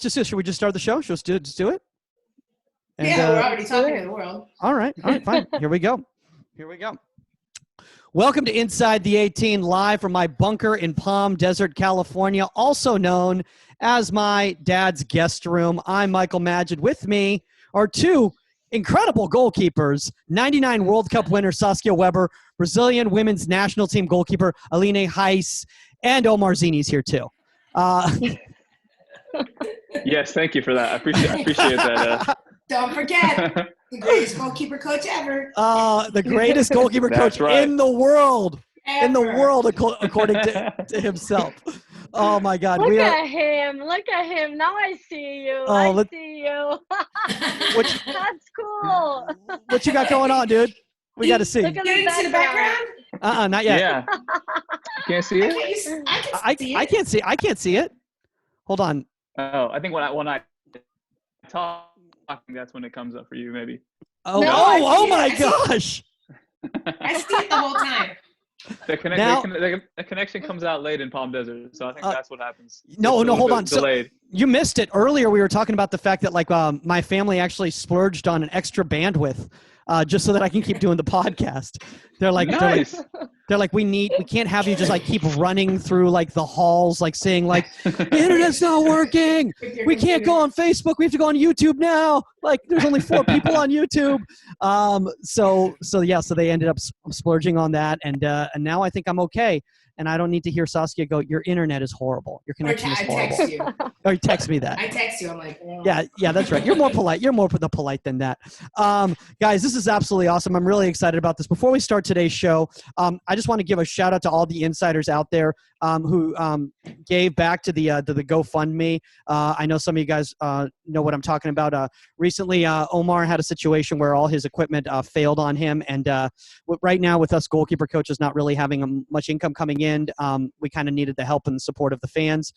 Should we just start the show? Should we just do it? And, yeah, we're already talking to the world. All right, fine. Here we go. Welcome to Inside the 18, live from my bunker in Palm Desert, California, also known as my dad's guest room. I'm Michael Magid. With me are two incredible goalkeepers, 99 World Cup winner Saskia Weber, Brazilian women's national team goalkeeper Aline Reis, and Omar Zini's here too. Yes, thank you for that. I appreciate that. Don't forget, the greatest goalkeeper coach ever. The greatest goalkeeper coach right. in the world. Ever. In the world, according to himself. Oh, my God. Look at him. Now I see you. I see you. That's cool. What you got going on, dude? We got to see. Look at the background? Not yet. Yeah. You can't see it? I can't see it. Hold on. Oh, I think when I talk, that's when it comes up for you, maybe. Oh, no, oh my gosh. I see it the whole time. The connection comes out late in Palm Desert, so I think that's what happens. No, hold on. Delayed. So you missed it earlier. We were talking about the fact that my family actually splurged on an extra bandwidth just so that I can keep doing the podcast. They're like, nice. They're like, we can't have you just keep running through the halls, saying the internet's not working. We can't go on Facebook. We have to go on YouTube now. There's only 4 people on YouTube. So they ended up splurging on that. And now I think I'm okay. And I don't need to hear Saskia go, your internet is horrible. Your connection is horrible. I text you. Or you text me that. I text you. I'm like, yeah, that's right. You're more polite. You're more polite than that. Guys, this is absolutely awesome. I'm really excited about this. Before we start today's show, I just want to give a shout out to all the insiders out there who gave back to the GoFundMe. I know some of you guys know what I'm talking about. Recently, Omar had a situation where all his equipment failed on him. And right now with us goalkeeper coaches not really having much income coming in, we kind of needed the help and the support of the fans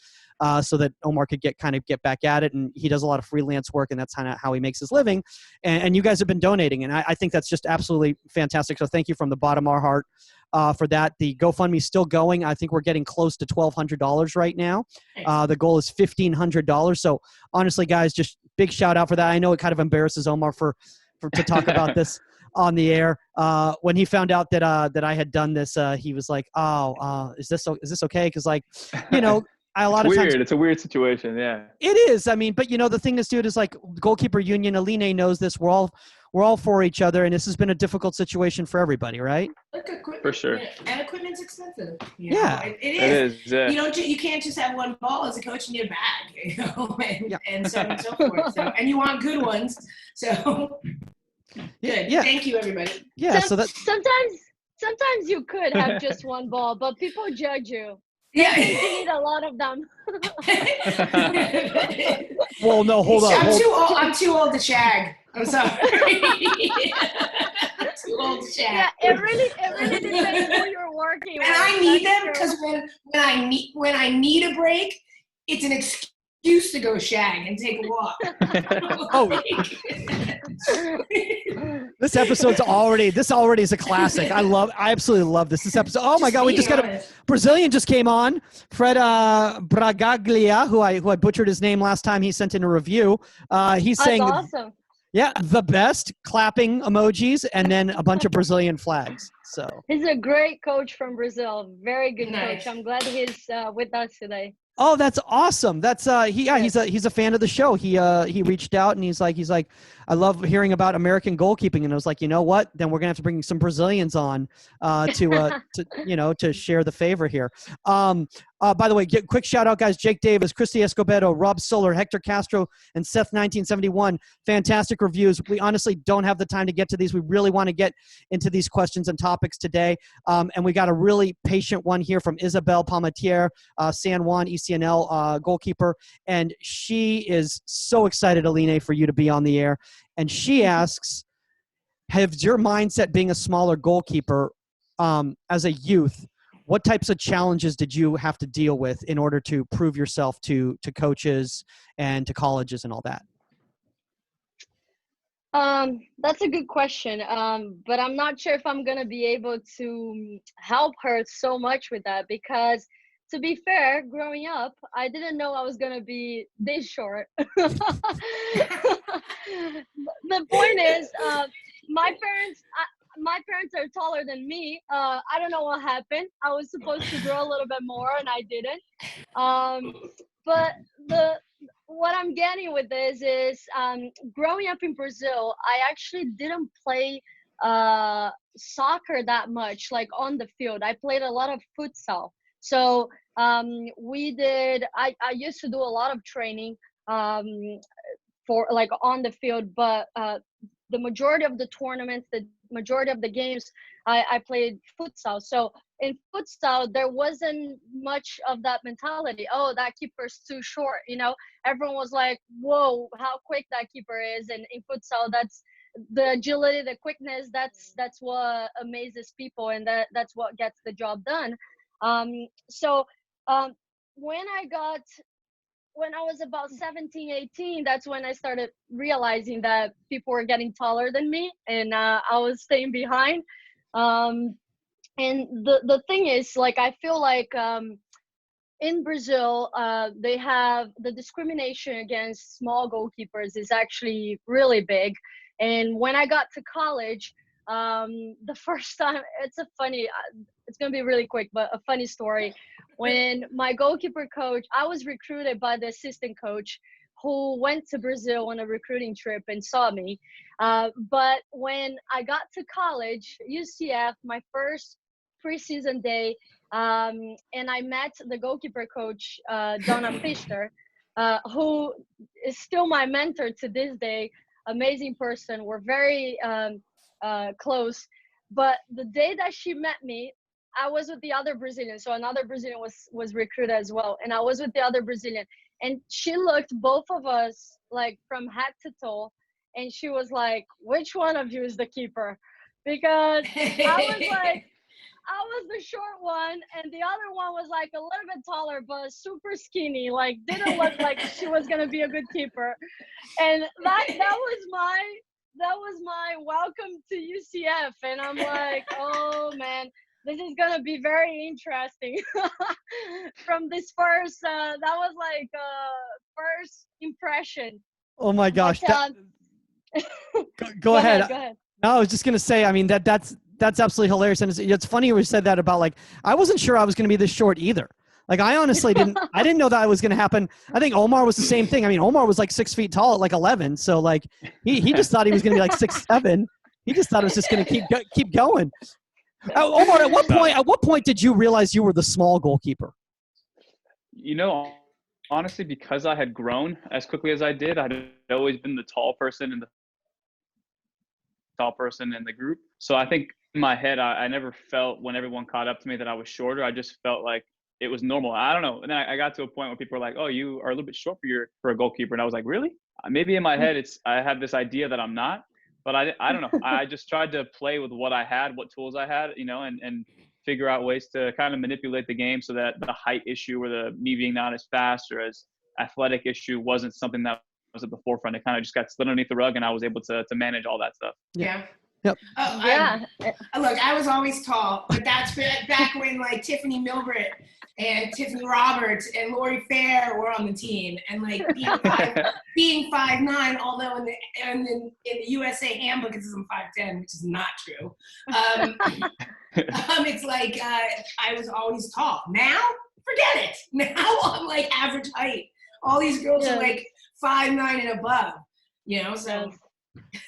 so that Omar could get back at it. And he does a lot of freelance work, and that's kind of how he makes his living. And you guys have been donating, and I think that's just absolutely fantastic. So thank you from the bottom of our heart for that. The GoFundMe is still going. I think we're getting close to $1,200 right now. The goal is $1,500. So honestly, guys, just big shout out for that. I know it kind of embarrasses Omar to talk about this on the air. When he found out that I had done this, he was like, "Oh, is this okay?" Because It's a weird situation. Yeah, it is. I mean, but the thing is, dude, is goalkeeper union. Aline knows this. We're all for each other, and this has been a difficult situation for everybody, right? For sure. And equipment's expensive. Yeah, it is. It is. Yeah. You can't just have one ball as a coach. You need a bag, and so on and so forth. So, and you want good ones. So good. Yeah. Thank you, everybody. Yeah. Sometimes you could have just one ball, but people judge you. Yeah. You need a lot of them. Well, no, hold on. I'm too old to shag. I'm sorry. I'm too old to shag. Yeah, it really depends who you're working with. And I need them because when I need a break, it's an excuse to go shag and take a walk. This episode's already is a classic. I absolutely love this episode. Oh my God, we just got a Brazilian just came on, Fred Bragaglia, who I butchered his name last time. He sent in a review. He's saying, awesome. Yeah, the best, clapping emojis, and then a bunch of Brazilian flags. So he's a great coach from Brazil. Very good Nice. coach. I'm glad he's with us today. Oh, that's awesome. That's he's a fan of the show. He reached out and he's like, I love hearing about American goalkeeping. And I was like, you know what? Then we're gonna have to bring some Brazilians on to share the favor here. By the way, quick shout out, guys. Jake Davis, Christy Escobedo, Rob Soler, Hector Castro, and Seth 1971. Fantastic reviews. We honestly don't have the time to get to these. We really want to get into these questions and topics today. And we got a really patient one here from Isabel Palmatier, San Juan ECNL goalkeeper. And she is so excited, Aline, for you to be on the air. And she asks, has your mindset being a smaller goalkeeper as a youth, what types of challenges did you have to deal with in order to prove yourself to coaches and to colleges and all that? That's a good question. But I'm not sure if I'm going to be able to help her so much with that, because to be fair, growing up, I didn't know I was gonna be this short. The point is, my parents are taller than me. I don't know what happened. I was supposed to grow a little bit more, and I didn't. But what I'm getting with this is, growing up in Brazil, I actually didn't play soccer that much, like on the field. I played a lot of futsal. So I used to do a lot of training for like on the field, but the majority of the tournaments, the majority of the games, I played futsal. So in futsal, there wasn't much of that mentality. Oh, that keeper's too short. Everyone was like, whoa, how quick that keeper is. And in futsal, that's the agility, the quickness. That's what amazes people, and that's what gets the job done. So when I was about 17, 18, that's when I started realizing that people were getting taller than me, and I was staying behind. And the thing is, like, I feel like in Brazil, they have the discrimination against small goalkeepers is actually really big. And when I got to college, the first time, it's going to be really quick, but a funny story. When my goalkeeper coach, I was recruited by the assistant coach who went to Brazil on a recruiting trip and saw me. But when I got to college, UCF, my first preseason day, and I met the goalkeeper coach, Donna Fischer, who is still my mentor to this day. Amazing person. We're very close. But the day that she met me, I was with the other Brazilian. So another Brazilian was recruited as well. And I was with the other Brazilian. And she looked both of us like from head to toe. And she was like, which one of you is the keeper? Because I was the short one, and the other one was like a little bit taller, but super skinny, like didn't look like she was gonna be a good keeper. And that was my welcome to UCF. And I'm like, oh man, this is gonna be very interesting. From this first, that was like first impression. Oh my gosh. But, go ahead. Go ahead. No, I was just gonna say, I mean, that's absolutely hilarious. And it's funny you said that about, like, I wasn't sure I was going to be this short either. Like, I honestly I didn't know that was going to happen. I think Omar was the same thing. I mean, Omar was like 6 feet tall at like 11. So like, he just thought he was going to be like 6'7". He just thought it was just going to keep going. Omar, at what point did you realize you were the small goalkeeper? Honestly, because I had grown as quickly as I did, I'd always been the tall person in the group. So I think in my head, I never felt, when everyone caught up to me, that I was shorter. I just felt like it was normal. I don't know. And then I got to a point where people were like, oh, you are a little bit short for a goalkeeper. And I was like, really? Maybe in my head, I had this idea that I'm not, but I don't know. I just tried to play with what I had, what tools I had, and figure out ways to kind of manipulate the game so that the height issue or the me being not as fast or as athletic issue wasn't something that was at the forefront. It kind of just got slid underneath the rug, and I was able to manage all that stuff. Yeah. Yep. Oh, yeah. Look, I was always tall, but that's back when like Tiffany Milbert and Tiffany Roberts and Lori Fair were on the team, and like being 5'9", although in the USA handbook it says I'm 5'10", which is not true. It's like I was always tall. Now, forget it. Now I'm like average height. All these girls are like 5'9" and above. So.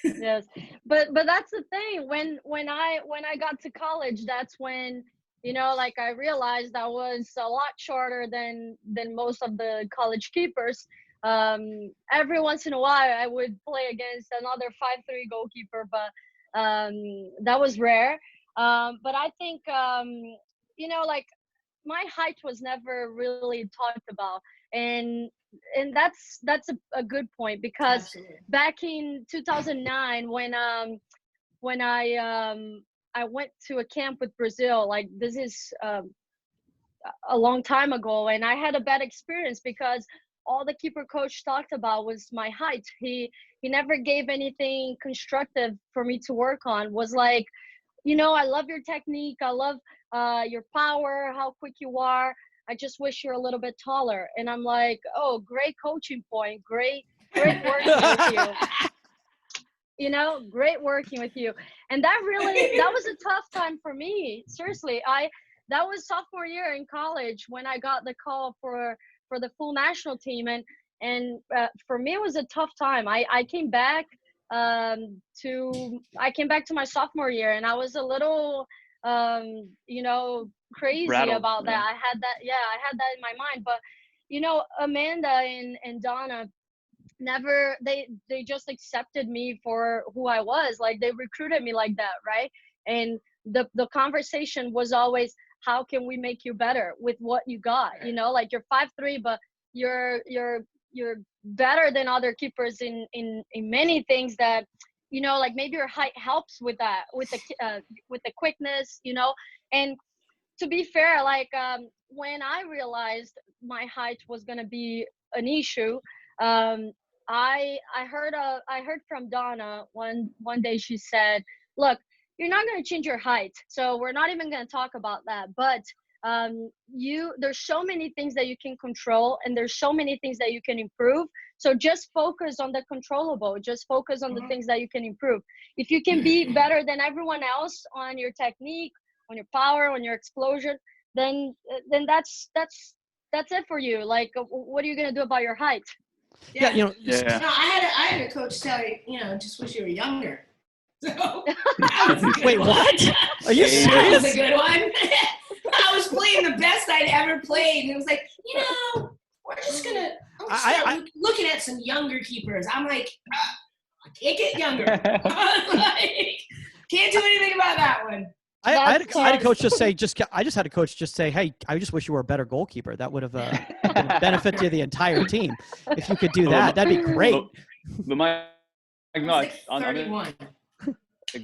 Yes, but that's the thing. When I got to college, that's when like I realized I was a lot shorter than most of the college keepers. Every once in a while I would play against another 5'3" goalkeeper, but that was rare. But I think like my height was never really talked about, and that's a good point, because Absolutely. back in 2009 when I went to a camp with Brazil, like this is a long time ago, and I had a bad experience because all the keeper coach talked about was my height. He never gave anything constructive for me to work on. Was like, I love your technique, I love your power, how quick you are, I just wish you're a little bit taller. And I'm like, oh, great coaching point. Great working with you. You know, great working with you. And that was a tough time for me. Seriously, that was sophomore year in college when I got the call for the full national team. And for me, it was a tough time. I came back to my sophomore year, and I was a little, crazy Rattled, about yeah. that. I had that in my mind. But, Amanda and Donna, they just accepted me for who I was. Like, they recruited me like that, right? And the conversation was always, how can we make you better with what you got? Like, you're 5'3", but you're better than other keepers in many things that, like maybe your height helps with that, with the quickness, and to be fair, like, when I realized my height was going to be an issue, I heard from Donna one day. She said, look, you're not going to change your height, so we're not even going to talk about that. But there's so many things that you can control, and there's so many things that you can improve. So just focus on the controllable. Just focus on the things that you can improve. If you can be better than everyone else on your technique, on your power, on your explosion, then that's it for you. Like, what are you going to do about your height? Yeah, No, I had a coach tell you, just wish you were younger. So wait, what? Are you serious? That was a good one. I was playing the best I'd ever played, and it was like, we're just gonna looking at some younger keepers. I'm like, I can't get younger. Like, can't do anything about that one. I had a coach just say, I just had a coach just say, hey, I just wish you were a better goalkeeper. That would have benefited the entire team. If you could do that, that'd be great. But my no, like 31.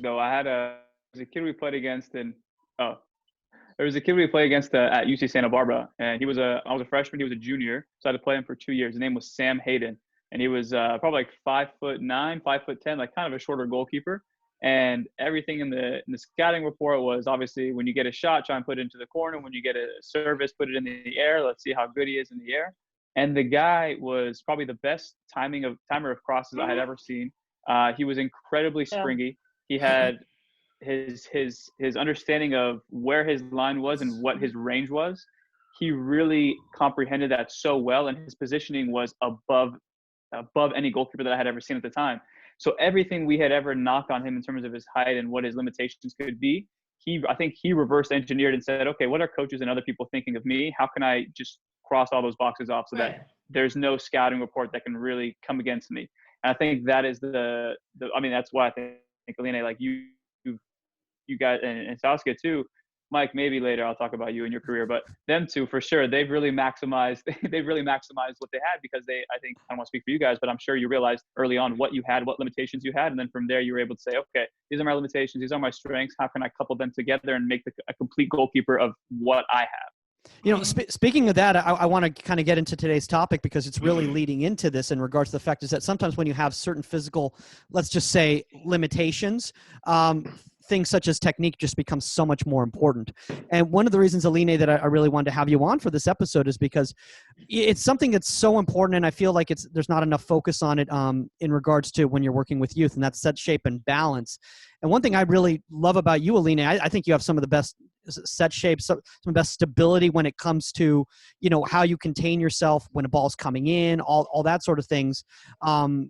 Though there was a kid we played against there was a kid we played against at UC Santa Barbara, and I was a freshman. He was a junior, so I had to play him for 2 years. His name was Sam Hayden, and he was probably like 5'9", 5'10", like kind of a shorter goalkeeper. And everything in the scouting report was obviously, when you get a shot, try and put it into the corner. When you get a service, put it in the air. Let's see how good he is in the air. And the guy was probably the best timer of crosses I had ever seen. He was incredibly springy. He had his understanding of where his line was and what his range was. He really comprehended that so well, and his positioning was above any goalkeeper that I had ever seen at the time. So everything we had ever knocked on him in terms of his height and what his limitations could be, I think he reverse engineered and said, okay, what are coaches and other people thinking of me? How can I just cross all those boxes off so that there's no scouting report that can really come against me? And I think that is that's why I think, Aline, like you guys, and Saskia too, Mike, maybe later I'll talk about you and your career, but them two for sure, they've really maximized what they had, because I think, I don't want to speak for you guys, but I'm sure you realized early on what you had, what limitations you had. And then from there, you were able to say, okay, these are my limitations. These are my strengths. How can I couple them together and make a complete goalkeeper of what I have? Speaking of that, I want to kind of get into today's topic, because it's really leading into this in regards to the fact is that sometimes when you have certain physical, let's just say, limitations, things such as technique just becomes so much more important. And one of the reasons, Aline, that I really wanted to have you on for this episode is because it's something that's so important, and I feel like there's not enough focus on it in regards to when you're working with youth, and that's set, shape, and balance. And one thing I really love about you, Aline, I think you have some of the best set shapes, some of the best stability when it comes to, how you contain yourself when a ball's coming in, all that sort of things. And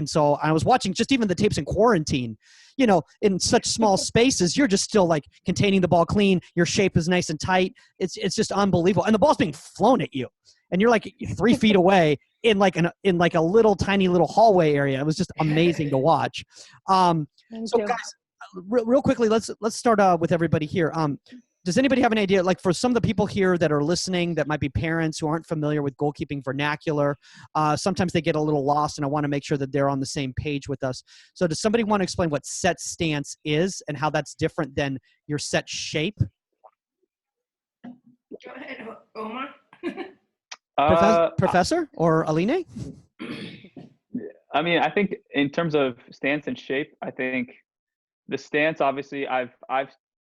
so I was watching just even the tapes in quarantine, in such small spaces, you're just still like containing the ball clean. Your shape is nice and tight. It's just unbelievable. And the ball's being flown at you, and you're like 3 feet away in like a little tiny little hallway area. It was just amazing to watch. So guys, real quickly, let's start with everybody here. Does anybody have an idea, like for some of the people here that are listening that might be parents who aren't familiar with goalkeeping vernacular, sometimes they get a little lost, and I want to make sure that they're on the same page with us. So does somebody want to explain what set stance is and how that's different than your set shape? Go ahead, Omar. Professor or Aline? I mean, I think in terms of stance and shape, I think the stance, obviously, I've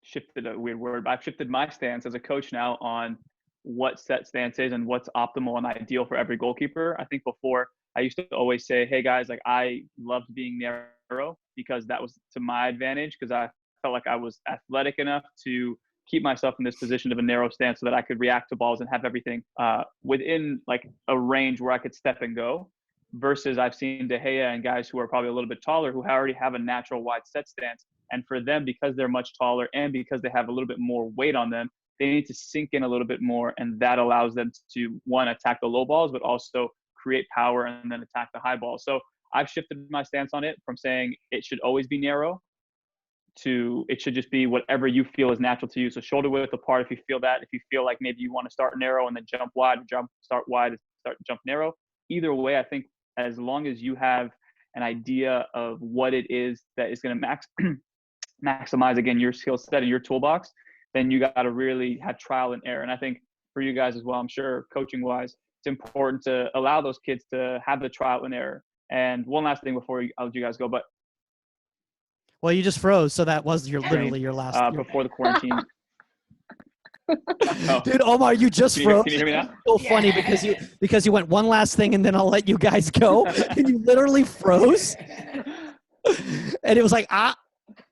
shifted, a weird word, but I've shifted my stance as a coach now on what set stance is and what's optimal and ideal for every goalkeeper. I think before I used to always say, hey guys, like I loved being narrow because that was to my advantage, because I felt like I was athletic enough to keep myself in this position of a narrow stance so that I could react to balls and have everything within like a range where I could step and go. Versus I've seen De Gea and guys who are probably a little bit taller who already have a natural wide set stance. And for them, because they're much taller and because they have a little bit more weight on them, they need to sink in a little bit more. And that allows them to, one, attack the low balls, but also create power and then attack the high balls. So I've shifted my stance on it from saying it should always be narrow to it should just be whatever you feel is natural to you. So shoulder width apart if you feel that. If you feel like maybe you want to start narrow and then jump wide, start wide, jump narrow. Either way, I think as long as you have an idea of what it is that is going to maximize, again, your skill set and your toolbox, then you got to really have trial and error. And I think for you guys as well, I'm sure coaching-wise, it's important to allow those kids to have the trial and error. And one last thing before I'll let you guys go, but well, you just froze, so that was literally your last. Before the quarantine. Oh. Dude, Omar, you just froze. Can you hear me now? So funny because you went one last thing and then I'll let you guys go, and you literally froze, and it was like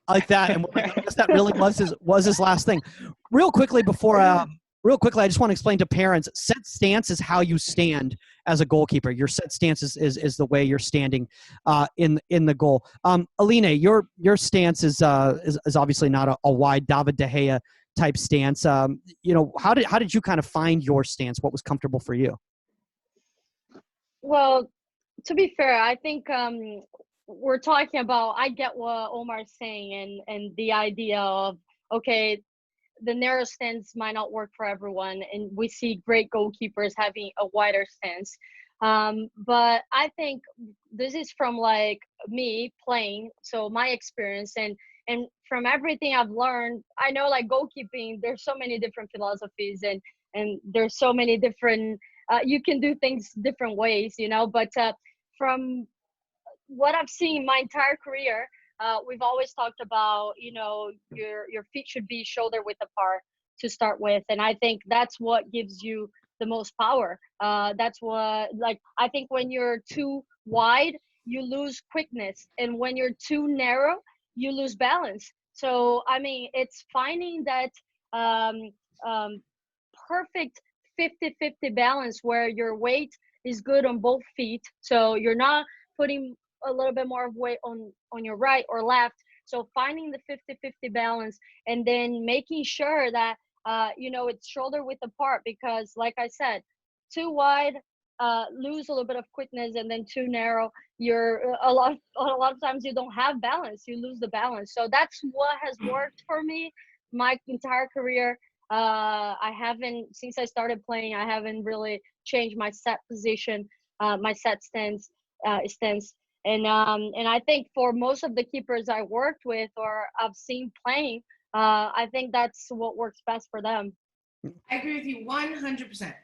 like that, and I guess that really was his last thing. Real quickly, I just want to explain to parents: set stance is how you stand as a goalkeeper. Your set stance is the way you're standing in the goal. Aline, your stance is obviously not a wide David De Gea type stance. How did you kind of find your stance? What was comfortable for you? Well, to be fair, I think we're talking about, I get what Omar's saying and the idea of, okay, the narrow stance might not work for everyone, and we see great goalkeepers having a wider stance. But I think this is from like me playing, so my experience and from everything I've learned. I know like goalkeeping, there's so many different philosophies and there's so many different, you can do things different ways, but from what I've seen my entire career, we've always talked about, your feet should be shoulder width apart to start with. And I think that's what gives you the most power. That's what, I think when you're too wide, you lose quickness. And when you're too narrow, you lose balance. So, I mean, it's finding that perfect 50-50 balance where your weight is good on both feet. So you're not putting a little bit more of weight on your right or left. So finding the 50-50 balance and then making sure that, it's shoulder width apart, because like I said, too wide, lose a little bit of quickness, and then too narrow, you're a lot of times you don't have balance, you lose the balance. So that's what has worked for me my entire career. I haven't, since I started playing, I haven't really changed my set position, my set stance. And I think for most of the keepers I worked with or I've seen playing, I think that's what works best for them. I agree with you 100%.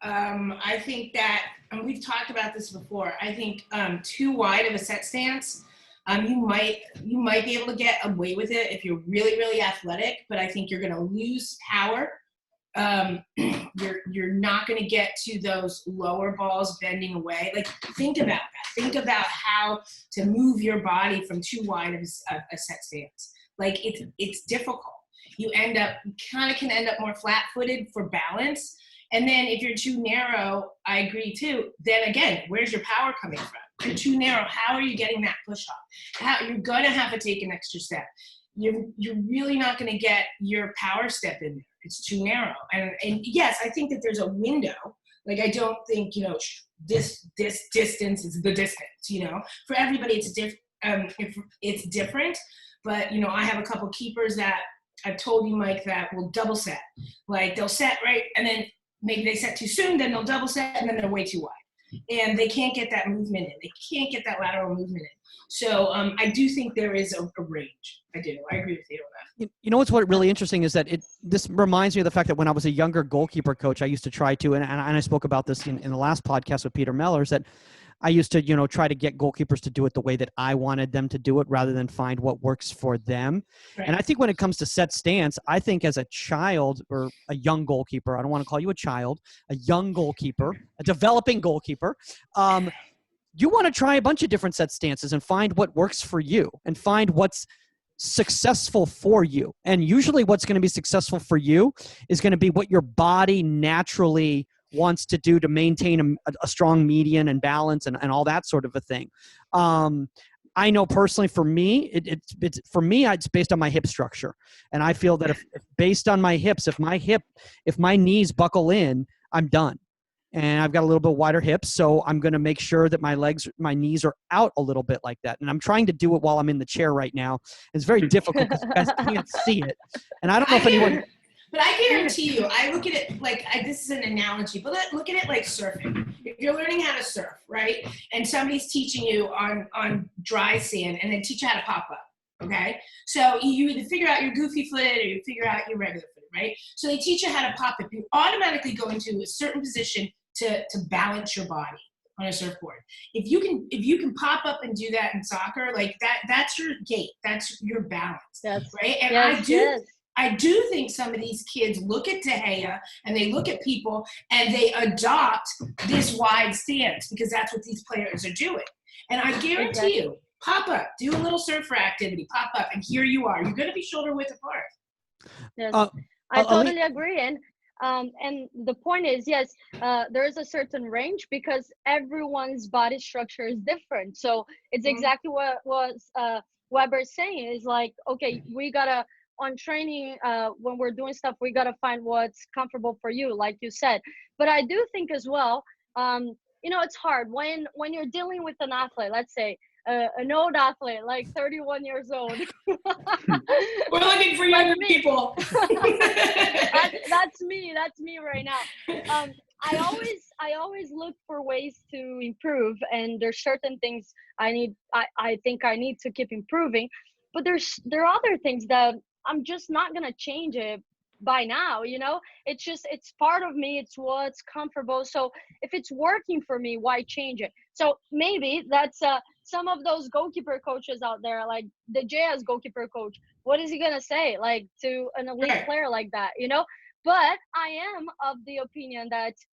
I think that, and we've talked about this before, I think too wide of a set stance, you might be able to get away with it if you're really, really athletic, but I think you're going to lose power. You're not going to get to those lower balls bending away. Like, think about that. Think about how to move your body from too wide of a set stance. Like, it's difficult. You kind of can end up more flat-footed for balance. And then if you're too narrow, I agree too, then again, where's your power coming from? If you're too narrow, how are you getting that push off? You're going to have to take an extra step. You're really not going to get your power step in there. It's too narrow. And yes, I think that there's a window. Like, I don't think, this distance is the distance, For everybody, it's different. But, I have a couple keepers that I've told you, Mike, that will double set. Like, they'll set right, and then maybe they set too soon, then they'll double set, and then they're way too wide. And they can't get that movement in. They can't get that lateral movement in. So I do think there is a range. I do. I agree with you on that. What's really interesting is that this reminds me of the fact that when I was a younger goalkeeper coach, I used to try to, and I spoke about this in the last podcast with Peter Mellors, that I used to, try to get goalkeepers to do it the way that I wanted them to do it rather than find what works for them. Right. And I think when it comes to set stance, I think as a child or a young goalkeeper, I don't want to call you a child, a young goalkeeper, a developing goalkeeper, you want to try a bunch of different set stances and find what works for you and find what's successful for you. And usually what's going to be successful for you is going to be what your body naturally wants to do to maintain a strong median and balance and all that sort of a thing. I know personally for me, it's based on my hip structure. And I feel that if based on my hips, if my knees buckle in, I'm done. And I've got a little bit wider hips, so I'm going to make sure that my knees are out a little bit like that. And I'm trying to do it while I'm in the chair right now. It's very difficult because you guys can't see it. And I don't know if anyone... But I guarantee you, I look at it like, this is an analogy, but look at it like surfing. If you're learning how to surf, right, and somebody's teaching you on dry sand and then teach you how to pop up, okay? So you either figure out your goofy foot or you figure out your regular foot, right? So they teach you how to pop up. You automatically go into a certain position to balance your body on a surfboard. If you can pop up and do that in soccer, like that's your gait, that's your balance, right? And I do think some of these kids look at De Gea and they look at people and they adopt this wide stance because that's what these players are doing. And I guarantee you, pop up, do a little surfer activity, pop up, and here you are. You're going to be shoulder width apart. Yes, I totally agree. And the point is, yes, there is a certain range because everyone's body structure is different. So it's exactly what Weber's saying is like, okay, we gotta on training when we're doing stuff, we gotta find what's comfortable for you, like you said. But I do think as well, it's hard when you're dealing with an athlete, let's say an old athlete, like 31 years old. We're looking for younger people. That's me right now. I always look for ways to improve, and there's certain things I think I need to keep improving, but there are other things that I'm just not gonna change it by now. It's part of me, it's what's comfortable. So if it's working for me, why change it? So maybe that's some of those goalkeeper coaches out there, like the Jazz goalkeeper coach, what is he gonna say like to an elite player like that, But I am of the opinion that it's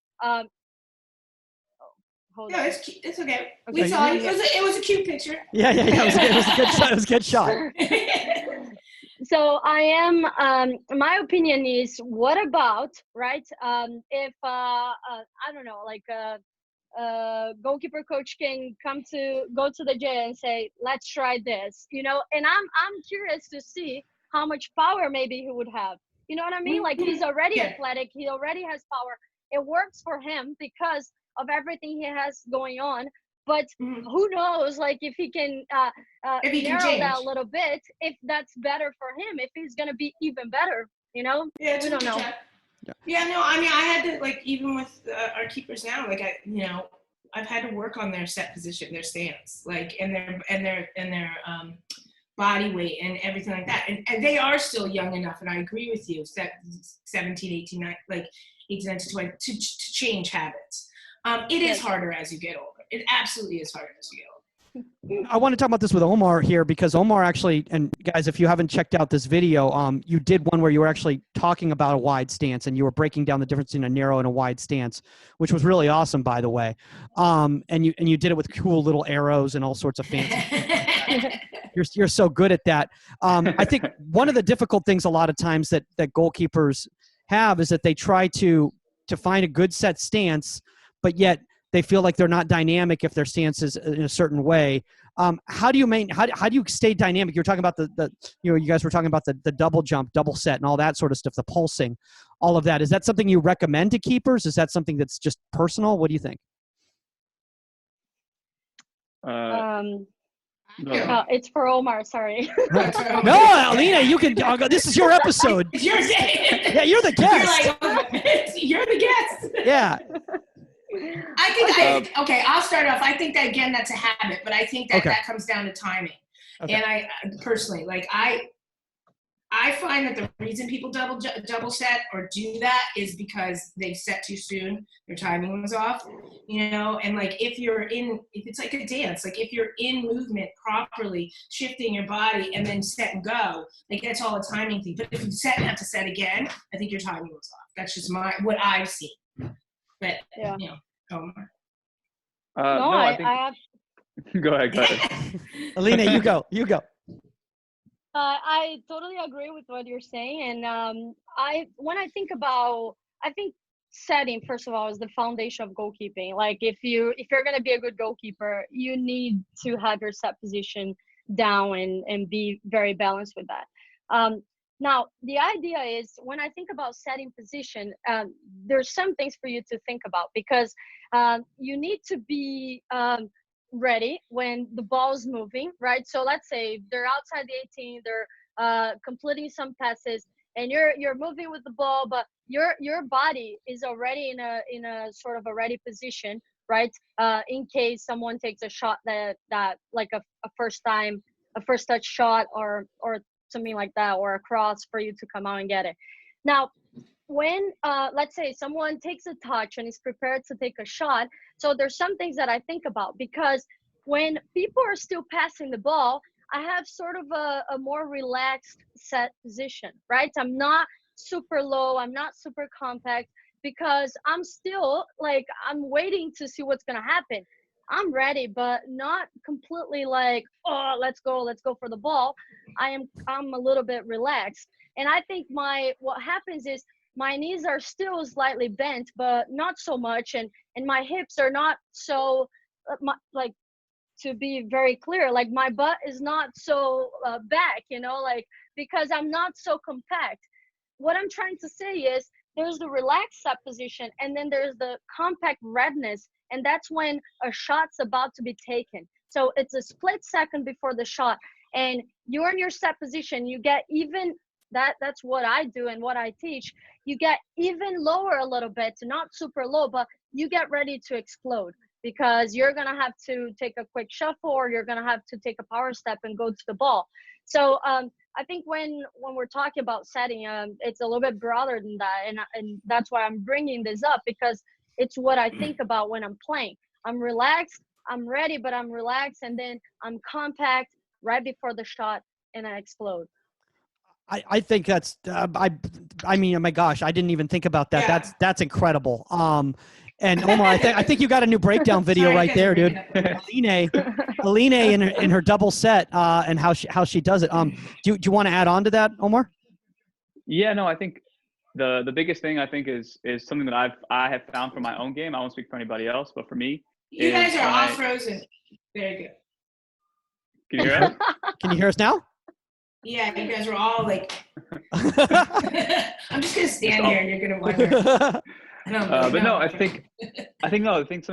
okay. We saw it. It was a cute picture. Yeah. It was a good shot. It was a good shot. So I am, my opinion is, what about, right, if, I don't know, like goalkeeper coach can go to the gym and say, let's try this, and I'm curious to see how much power maybe he would have. You know what I mean? Like, he's already athletic. He already has power. It works for him because of everything he has going on. But who knows, like, if he can narrow that a little bit, if that's better for him, if he's going to be even better, Yeah, we don't know. Yeah, no, I mean, I had to, like, even with our keepers now, like, I've had to work on their set position, their stance, like, and their body weight and everything like that. And they are still young enough, and I agree with you, 17, 18, 19, like 18, 19, 20, to change habits. It is harder as you get older. It absolutely is harder as you get older. I want to talk about this with Omar here because Omar actually, and guys, if you haven't checked out this video, you did one where you were actually talking about a wide stance and you were breaking down the difference in a narrow and a wide stance, which was really awesome, by the way. And you did it with cool little arrows and all sorts of fancy. You're so good at that. I think one of the difficult things a lot of times that goalkeepers have is that they try to find a good set stance, but yet they feel like they're not dynamic if their stance is in a certain way. How do you stay dynamic? You're talking about you guys were talking about the double jump, double set, and all that sort of stuff, the pulsing, all of that. Is that something you recommend to keepers? Is that something that's just personal? What do you think? No. It's for Omar, sorry. No, Alina, you can. This is your episode. It's your day. Yeah, you're the guest. You're the guest. Yeah. I think, I'll start off. I think that, again, that's a habit, but I think that comes down to timing. Okay. And I personally, like, I find that the reason people double set or do that is because they set too soon, their timing was off, you know. And like if it's like a dance, like if you're in movement properly, shifting your body and then set and go, like that's all a timing thing. But if you set and have to set again, I think your timing was off. That's just what I've seen. But Yeah. you know, Omar. No, I think. Go ahead. Aline, you go. I totally agree with what you're saying, and when I think setting, first of all, is the foundation of goalkeeping. Like if you're gonna be a good goalkeeper, you need to have your set position down and be very balanced with that. Now the idea is when I think about setting position, there's some things for you to think about because you need to be ready when the ball's moving, right? So let's say they're outside the 18, they're completing some passes, and you're moving with the ball, but your body is already in a sort of a ready position, right? In case someone takes a shot that like a first touch shot or something like that, or a cross for you to come out and get it. Now, when let's say someone takes a touch and is prepared to take a shot, so there's some things that I think about, because when people are still passing the ball, I have sort of a more relaxed set position, right? I'm not super low, I'm not super compact, because I'm still like, I'm waiting to see what's gonna happen. I'm ready, but not completely like, oh, let's go for the ball. I'm a little bit relaxed. And I think what happens is my knees are still slightly bent, but not so much. And my hips are not so, like, to be very clear, like my butt is not so back, you know, like, because I'm not so compact. What I'm trying to say is there's the relaxed set position, and then there's the compact redness. And that's when a shot's about to be taken. So it's a split second before the shot, and you're in your set position. You get even, that's what I do and what I teach. You get even lower a little bit, not super low, but you get ready to explode, because you're going to have to take a quick shuffle, or you're going to have to take a power step and go to the ball. So I think when we're talking about setting, it's a little bit broader than that. And that's why I'm bringing this up, because it's what I think about when I'm playing. I'm relaxed, I'm ready, but I'm relaxed, and then I'm compact right before the shot, and I explode. I think that's I mean, oh my gosh, I didn't even think about that. Yeah. That's incredible. And Omar, I think you got a new breakdown video right there, dude. Aline in her double set and how she does it. Do you want to add on to that, Omar? Yeah, no, I think the biggest thing I think is something that I have found for my own game. I won't speak for anybody else, but for me, you guys are all frozen. Very good. Can you hear us? Can you hear us now? Yeah, you guys were all like. I'm just gonna stand here and you're gonna wonder. But no, I think something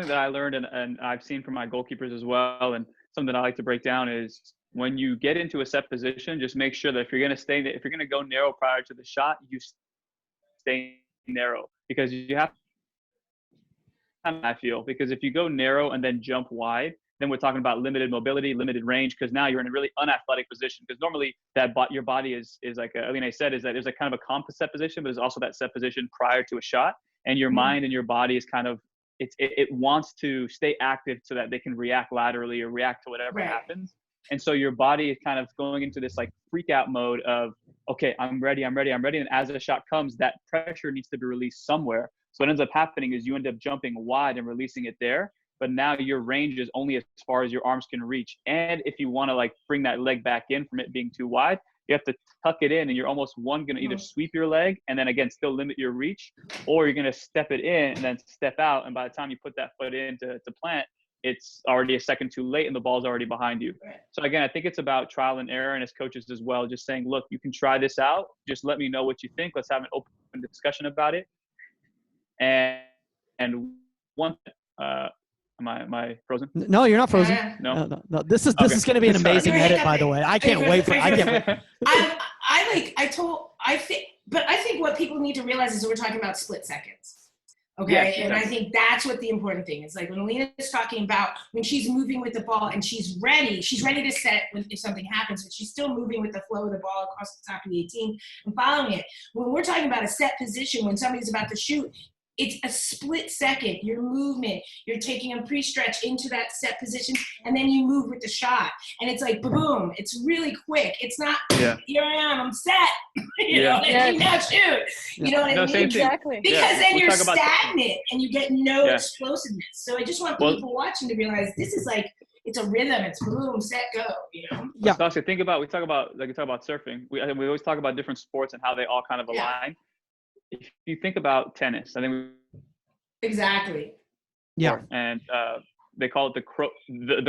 that I learned and I've seen from my goalkeepers as well, and something that I like to break down is when you get into a set position, just make sure that if you're gonna go narrow prior to the shot, you stay narrow, because you have. I feel, because if you go narrow and then jump wide, then we're talking about limited mobility, limited range, because now you're in a really unathletic position. Because normally your body is like Aline said, is that there's a kind of a composite position, but there's also that set position prior to a shot, and your mind and your body is kind of it wants to stay active so that they can react laterally or react to whatever happens. And so your body is kind of going into this like freak out mode of, okay, I'm ready. And as the shot comes, that pressure needs to be released somewhere. So what ends up happening is you end up jumping wide and releasing it there. But now your range is only as far as your arms can reach. And if you want to like bring that leg back in from it being too wide, you have to tuck it in, and you're almost going to either sweep your leg and then again still limit your reach, or you're going to step it in and then step out. And by the time you put that foot in to plant, it's already a second too late and the ball's already behind you. So again, I think it's about trial and error, and as coaches as well, just saying, look, you can try this out. Just let me know what you think. Let's have an open discussion about it. And one, am I frozen? No, you're not frozen. No. This is going to be an amazing edit, by the way. I can't wait. I think what people need to realize is we're talking about split seconds. Okay. Yes, And I think that's what the important thing is. Like when Aline is talking about when she's moving with the ball and she's ready to set if something happens, but she's still moving with the flow of the ball across the top of the 18 and following it. When we're talking about a set position, when somebody's about to shoot, it's a split second. Your movement, you're taking a pre-stretch into that set position, and then you move with the shot. And it's like, boom, it's really quick. It's not, here I am, I'm set. you know what I mean? Now shoot. You know what I mean? Exactly. Because then you're stagnant and you get no explosiveness. So I just want people watching to realize this is like, it's a rhythm. It's boom, set, go. You know. Yeah. So we talk about surfing. We always talk about different sports and how they all kind of align. If you think about tennis, I think exactly. Yeah. And they call it the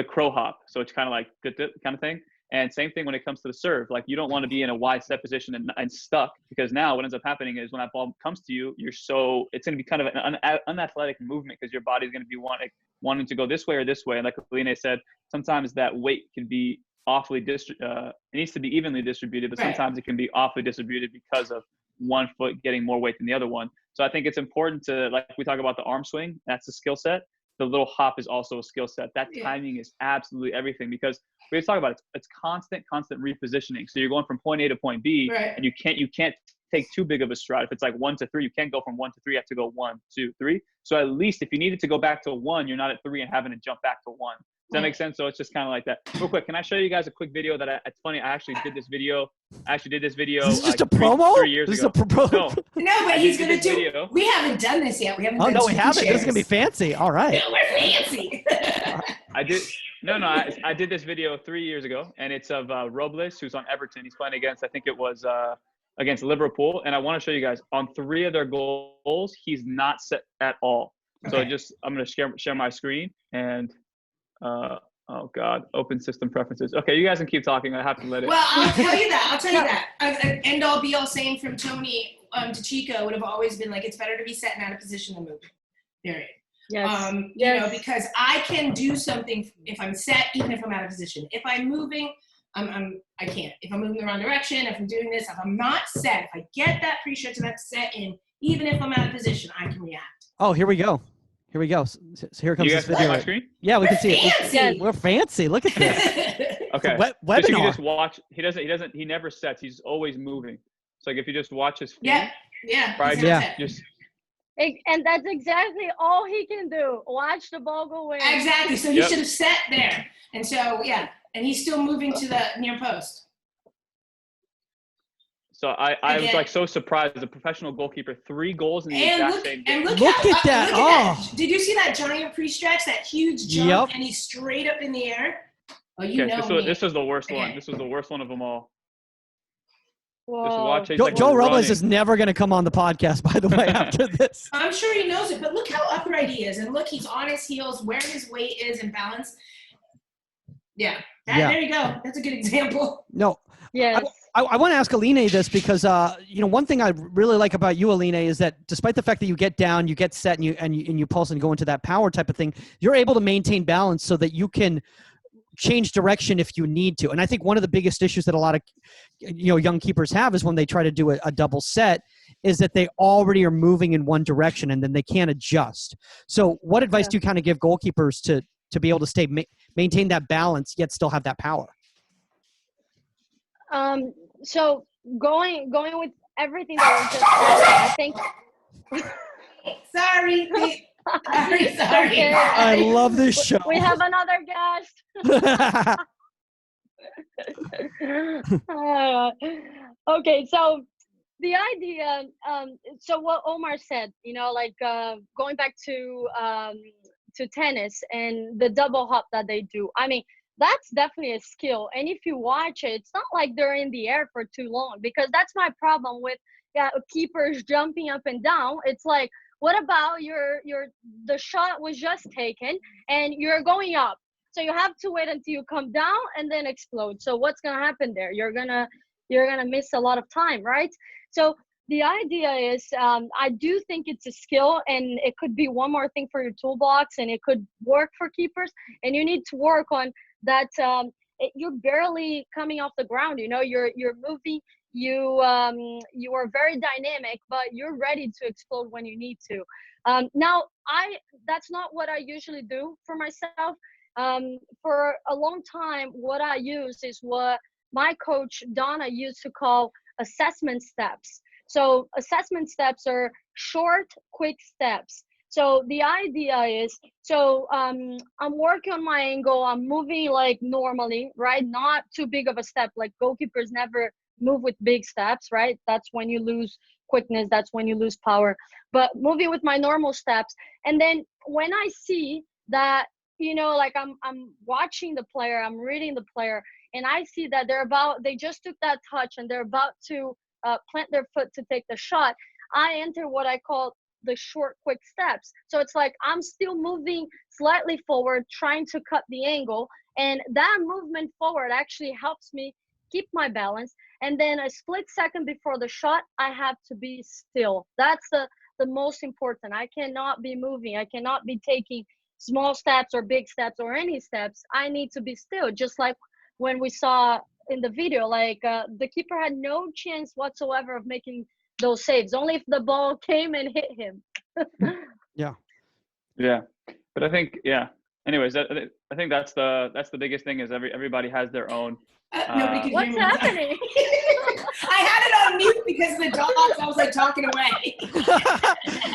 crow hop. So it's kind of like the kind of thing. And same thing when it comes to the serve. Like you don't want to be in a wide set position and stuck, because now what ends up happening is when that ball comes to you, it's going to be kind of an unathletic movement because your body's going to be wanting to go this way or this way. And like Aline said, sometimes that weight can be awfully it needs to be evenly distributed, but sometimes it can be awfully distributed because of one foot getting more weight than the other one. So I think it's important to, like we talk about the arm swing, that's a skill set. The little hop is also a skill set. That timing is absolutely everything, because we talk about it's constant repositioning. So you're going from point A to point B, and you can't take too big of a stride. If it's like 1 to 3, you can't go from 1 to 3. You have to go 1, 2, 3. So at least if you needed to go back to 1, you're not at 3 and having to jump back to 1. Does that make sense? So it's just kind of like that. Real quick, can I show you guys a quick video that it's funny. I actually did this video. Is this just a promo? 3 years ago. No, but he's going to do video. We haven't done this yet. We haven't done we haven't. This is going to be fancy. All right. No, we're fancy. I did this video 3 years ago, and it's of Robles, who's on Everton. He's playing against, I think it was against Liverpool. And I want to show you guys, on 3 of their goals, he's not set at all. So I'm going to share my screen and oh God, open system preferences. Okay, you guys can keep talking. I have to let it. Well, I'll tell you that. An end all be all saying from Tony to Chico would have always been like, it's better to be set and out of position than moving. Period. Yes. You know, because I can do something if I'm set, even if I'm out of position. If I'm moving, I can't. If I'm moving the wrong direction, if I'm doing this, if I'm not set, if I get that pre-stretch and that set in, even if I'm out of position, I can react. Oh, here we go. Here we go. So here comes this video. My screen? Yeah, we can see fancy. it. We're fancy. Look at this. Okay. Webinar. So you just watch. He never sets. He's always moving. So like if you just watch his feet. And that's exactly all he can do. Watch the ball go in. Exactly. So he should have set there. And so and he's still moving to the near post. So I was like so surprised as a professional goalkeeper, 3 goals in the exact same game. And look at that. That. Did you see that giant pre-stretch, that huge jump, and he's straight up in the air? Oh, this was the worst one. This was the worst one of them all. Just watch it. Joe Robles is never going to come on the podcast, by the way, after this. I'm sure he knows it, but look how upright he is. And look, he's on his heels, where his weight is and balance. Yeah. There you go. That's a good example. No. Yes. I want to ask Aline this because, one thing I really like about you, Aline, is that despite the fact that you get down, you get set, and you pulse and go into that power type of thing, you're able to maintain balance so that you can change direction if you need to. And I think one of the biggest issues that a lot of young keepers have is when they try to do a double set is that they already are moving in one direction and then they can't adjust. So what advice do you kind of give goalkeepers to be able to maintain that balance yet still have that power? So going with everything that was just said, I think. Sorry. Okay. I love this show. We have another guest. Okay, so the idea, so what Omar said, going back to tennis and the double hop that they do. I mean, that's definitely a skill. And if you watch it, it's not like they're in the air for too long, because that's my problem with keepers jumping up and down. It's like, what about the shot was just taken and you're going up. So you have to wait until you come down and then explode. So what's going to happen there? You're going to miss a lot of time, right? So the idea is, I do think it's a skill, and it could be one more thing for your toolbox, and it could work for keepers. And you need to work on that. You're barely coming off the ground. You're moving. you are very dynamic, but you're ready to explode when you need to. Now, that's not what I usually do for myself. For a long time, what I use is what my coach Donna used to call assessment steps. So assessment steps are short, quick steps. So the idea is, I'm working on my angle, I'm moving like normally, right? Not too big of a step. Like goalkeepers never move with big steps, right? That's when you lose quickness, that's when you lose power. But moving with my normal steps. And then when I see that, like I'm watching the player, I'm reading the player, and I see that they just took that touch and they're about to plant their foot to take the shot, I enter what I call the short, quick steps. So it's like I'm still moving slightly forward, trying to cut the angle. And that movement forward actually helps me keep my balance. And then a split second before the shot, I have to be still. That's the most important. I cannot be moving. I cannot be taking small steps or big steps or any steps. I need to be still. Just like when we saw in the video, like the keeper had no chance whatsoever of making those saves, only if the ball came and hit him. Yeah. But I think, anyways, I think that's the biggest thing is everybody has their own. Nobody could What's hear me. happening? I had it on mute because of the dogs. I was like talking away.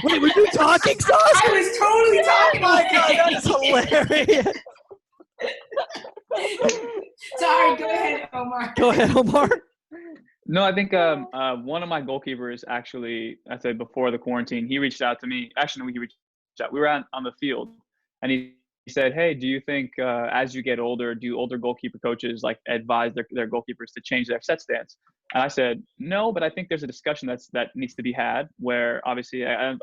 Wait, were you talking, Sauce? I was totally talking Oh my away. God, that is hilarious. Sorry, go ahead, Omar. Go ahead, Omar. No, I think one of my goalkeepers actually, I said before the quarantine, he reached out to me. Actually, no, he reached out. We were on the field, and he said, "Hey, do you think as you get older, do older goalkeeper coaches like advise their goalkeepers to change their set stance?" And I said, "No, but I think there's a discussion that needs to be had where obviously I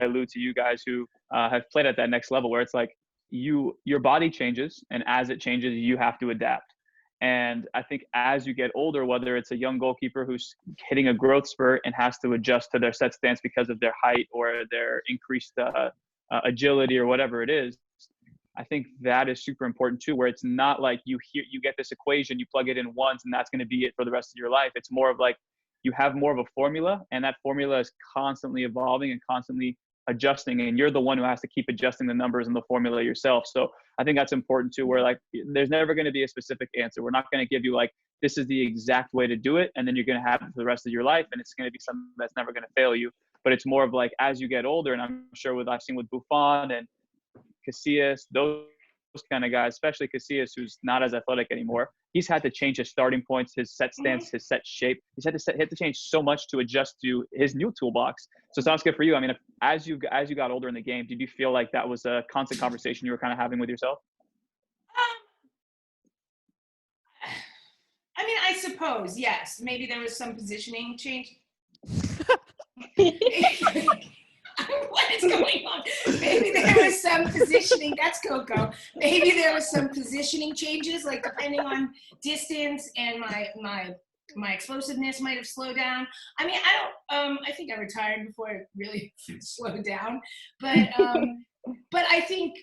allude to you guys who have played at that next level where it's like your body changes, and as it changes, you have to adapt." And I think as you get older, whether it's a young goalkeeper who's hitting a growth spurt and has to adjust to their set stance because of their height or their increased agility or whatever it is, I think that is super important too, where it's not like you get this equation, you plug it in once and that's going to be it for the rest of your life. It's more of like you have more of a formula, and that formula is constantly evolving and constantly adjusting, and you're the one who has to keep adjusting the numbers in the formula yourself. So I think that's important too, where like there's never going to be a specific answer. We're not going to give you like this is the exact way to do it and then you're going to have it for the rest of your life and it's going to be something that's never going to fail you. But it's more of like as you get older, and I'm sure I've seen with Buffon and Casillas, those kind of guys, especially Casillas, who's not as athletic anymore, he's had to change his starting points, his set stance, his set shape. He had to change so much to adjust to his new toolbox. So it sounds good for you. I mean, as you got older in the game, did you feel like that was a constant conversation you were kind of having with yourself? I mean, I suppose, yes. Maybe there was some positioning change. What is going on? Maybe there was some positioning. That's Coco. Maybe there was some positioning changes, like depending on distance, and my explosiveness might have slowed down. I mean, I think I retired before I really slowed down. But I think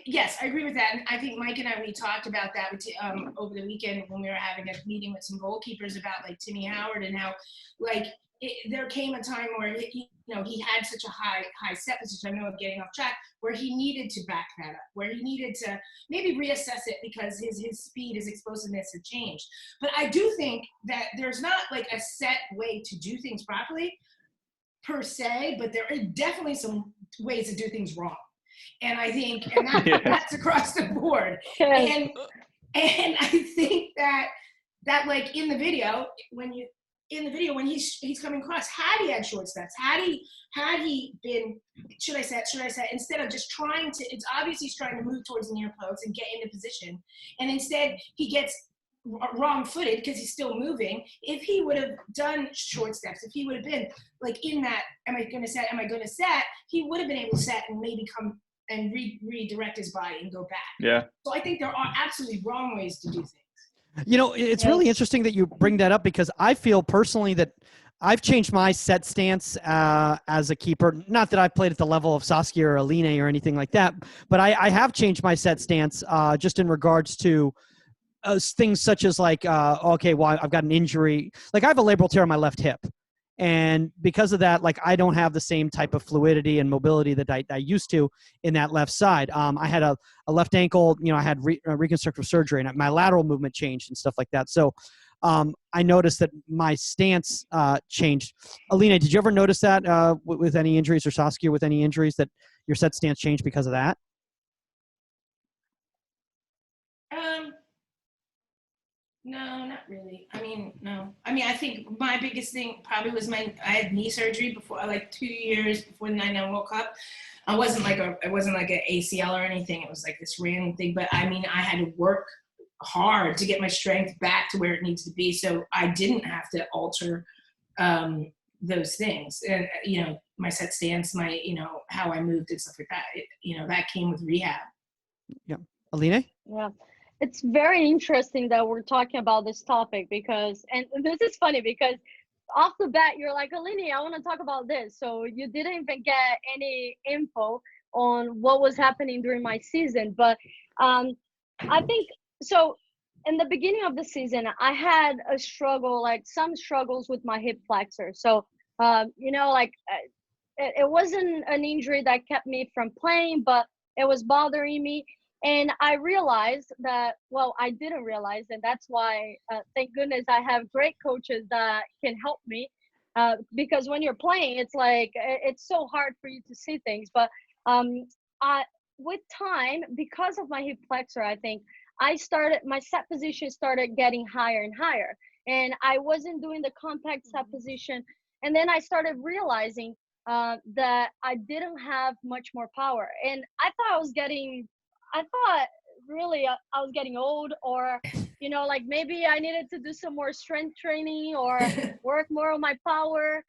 yes, I agree with that. And I think Mike and I, we talked about that over the weekend when we were having a meeting with some goalkeepers about like Timmy Howard and how like there came a time where he had such a high set position. I know I'm getting off track, where he needed to back that up, where he needed to maybe reassess it because his speed, his explosiveness had changed. But I do think that there's not like a set way to do things properly per se, but there are definitely some ways to do things wrong. And I think, that's across the board. And I think that like in the video, when he's coming across, had he had short steps, had he been, should I set, instead of just trying to, it's obvious he's trying to move towards the near post and get into position. And instead he gets wrong-footed because he's still moving. If he would have done short steps, if he would have been like in that, am I going to set, he would have been able to set and maybe come and redirect his body and go back. Yeah. So I think there are absolutely wrong ways to do things. You know, it's really interesting that you bring that up, because I feel personally that I've changed my set stance as a keeper. Not that I've played at the level of Saskia or Aline or anything like that, but I have changed my set stance just in regards to things such as like, okay, well, I've got an injury. Like I have a labral tear on my left hip. And because of that, like I don't have the same type of fluidity and mobility that I used to in that left side. I had a left ankle, I had reconstructive surgery and my lateral movement changed and stuff like that. So I noticed that my stance changed. Aline, did you ever notice that with any injuries, or Saskia with any injuries, that your set stance changed because of that? No, not really. I mean, no. I mean, I think my biggest thing probably was I had knee surgery before, like 2 years before the 99 World Cup. It wasn't like an ACL or anything. It was like this random thing. But I mean, I had to work hard to get my strength back to where it needs to be. So I didn't have to alter those things. And, my set stance, my, how I moved and stuff like that. That came with rehab. Yeah. Aline? Yeah. It's very interesting that we're talking about this topic because, and this is funny because off the bat, you're like, Aline, I want to talk about this. So you didn't even get any info on what was happening during my season. But I think, so in the beginning of the season, I had a struggle, like some struggles with my hip flexor. So, it wasn't an injury that kept me from playing, but it was bothering me. And I realized that, well, I didn't realize, and that's why, thank goodness, I have great coaches that can help me. Because when you're playing, it's like, it's so hard for you to see things. But with time, because of my hip flexor, I think, my set position started getting higher and higher. And I wasn't doing the contact set position. And then I started realizing that I didn't have much more power. And I thought really I was getting old, or, like maybe I needed to do some more strength training or work more on my power.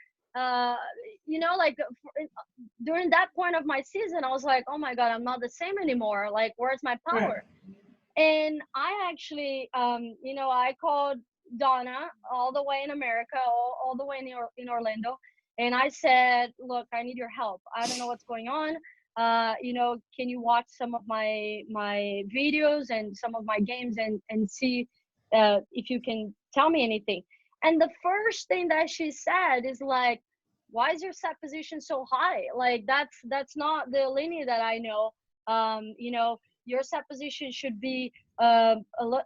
During that point of my season, I was like, oh my God, I'm not the same anymore. Like, where's my power? Right. And I actually, I called Donna all the way in America, all the way in Orlando. And I said, look, I need your help. I don't know what's going on. Can you watch some of my videos and some of my games and see if you can tell me anything? And the first thing that she said is like, why is your set position so high? Like that's not the Aline that I know. Your set position should be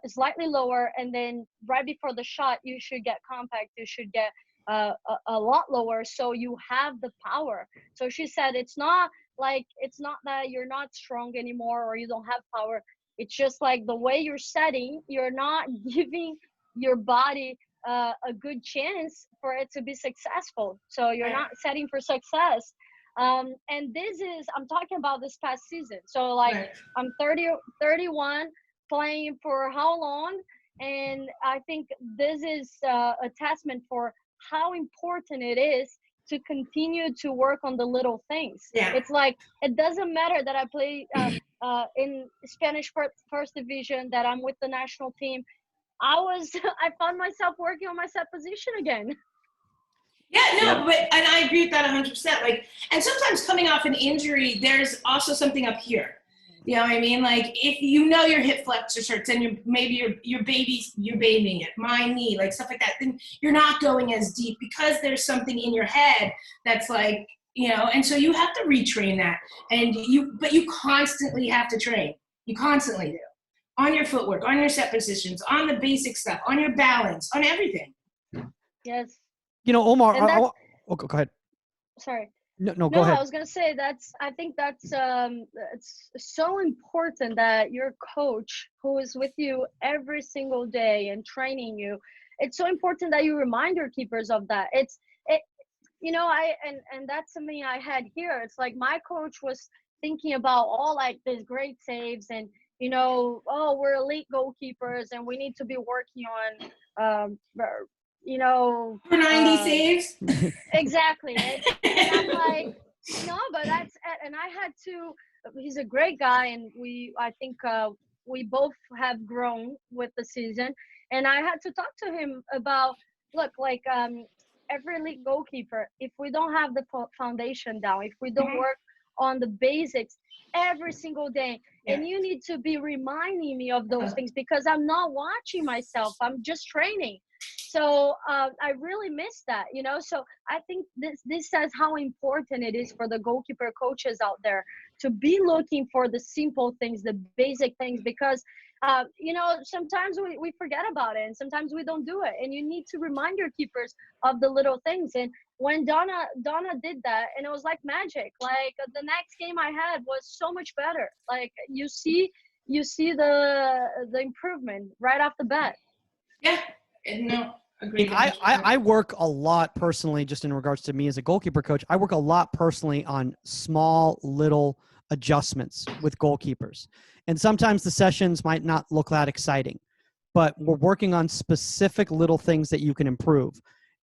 slightly lower, and then right before the shot you should get compact, you should get a lot lower so you have the power. So she said it's not that you're not strong anymore or you don't have power. It's just like the way you're setting, you're not giving your body a good chance for it to be successful. So you're not setting for success. And I'm talking about this past season. So like I'm 31, playing for how long? And I think this is a testament for how important it is to continue to work on the little things. Yeah. It's like, it doesn't matter that I play in Spanish first division, that I'm with the national team. I found myself working on my set position again. But and I agree with that 100%. Like, and sometimes coming off an injury, there's also something up here. You know what I mean? Like, if your hip flexor hurts and you're babying it, my knee, like stuff like that, then you're not going as deep because there's something in your head that's like, and so you have to retrain that. But you constantly have to train. You constantly do. On your footwork, on your set positions, on the basic stuff, on your balance, on everything. Yes. Omar, go ahead. Sorry. No, go ahead. I was going to say I think that's it's so important that your coach, who is with you every single day and training you, it's so important that you remind your keepers of that. And that's something I had here. It's like my coach was thinking about all like these great saves and, we're elite goalkeepers and we need to be working on, for 90 saves. Exactly. And I'm like, but and I had to, he's a great guy. And I think we both have grown with the season, and I had to talk to him about, look, like, every elite goalkeeper, if we don't have the foundation down, if we don't work on the basics every single day. And you need to be reminding me of those things because I'm not watching myself. I'm just training. So I really miss that, you know. So I think this says how important it is for the goalkeeper coaches out there to be looking for the simple things, the basic things, because you know, sometimes we forget about it and sometimes we don't do it. And you need to remind your keepers of the little things. And when Donna did that, and it was like magic. Like the next game I had was so much better. Like you see the improvement right off the bat. Yeah. No, agreed. I work a lot personally, just in regards to me as a goalkeeper coach. I work a lot personally on small little adjustments with goalkeepers. And sometimes the sessions might not look that exciting, but we're working on specific little things that you can improve.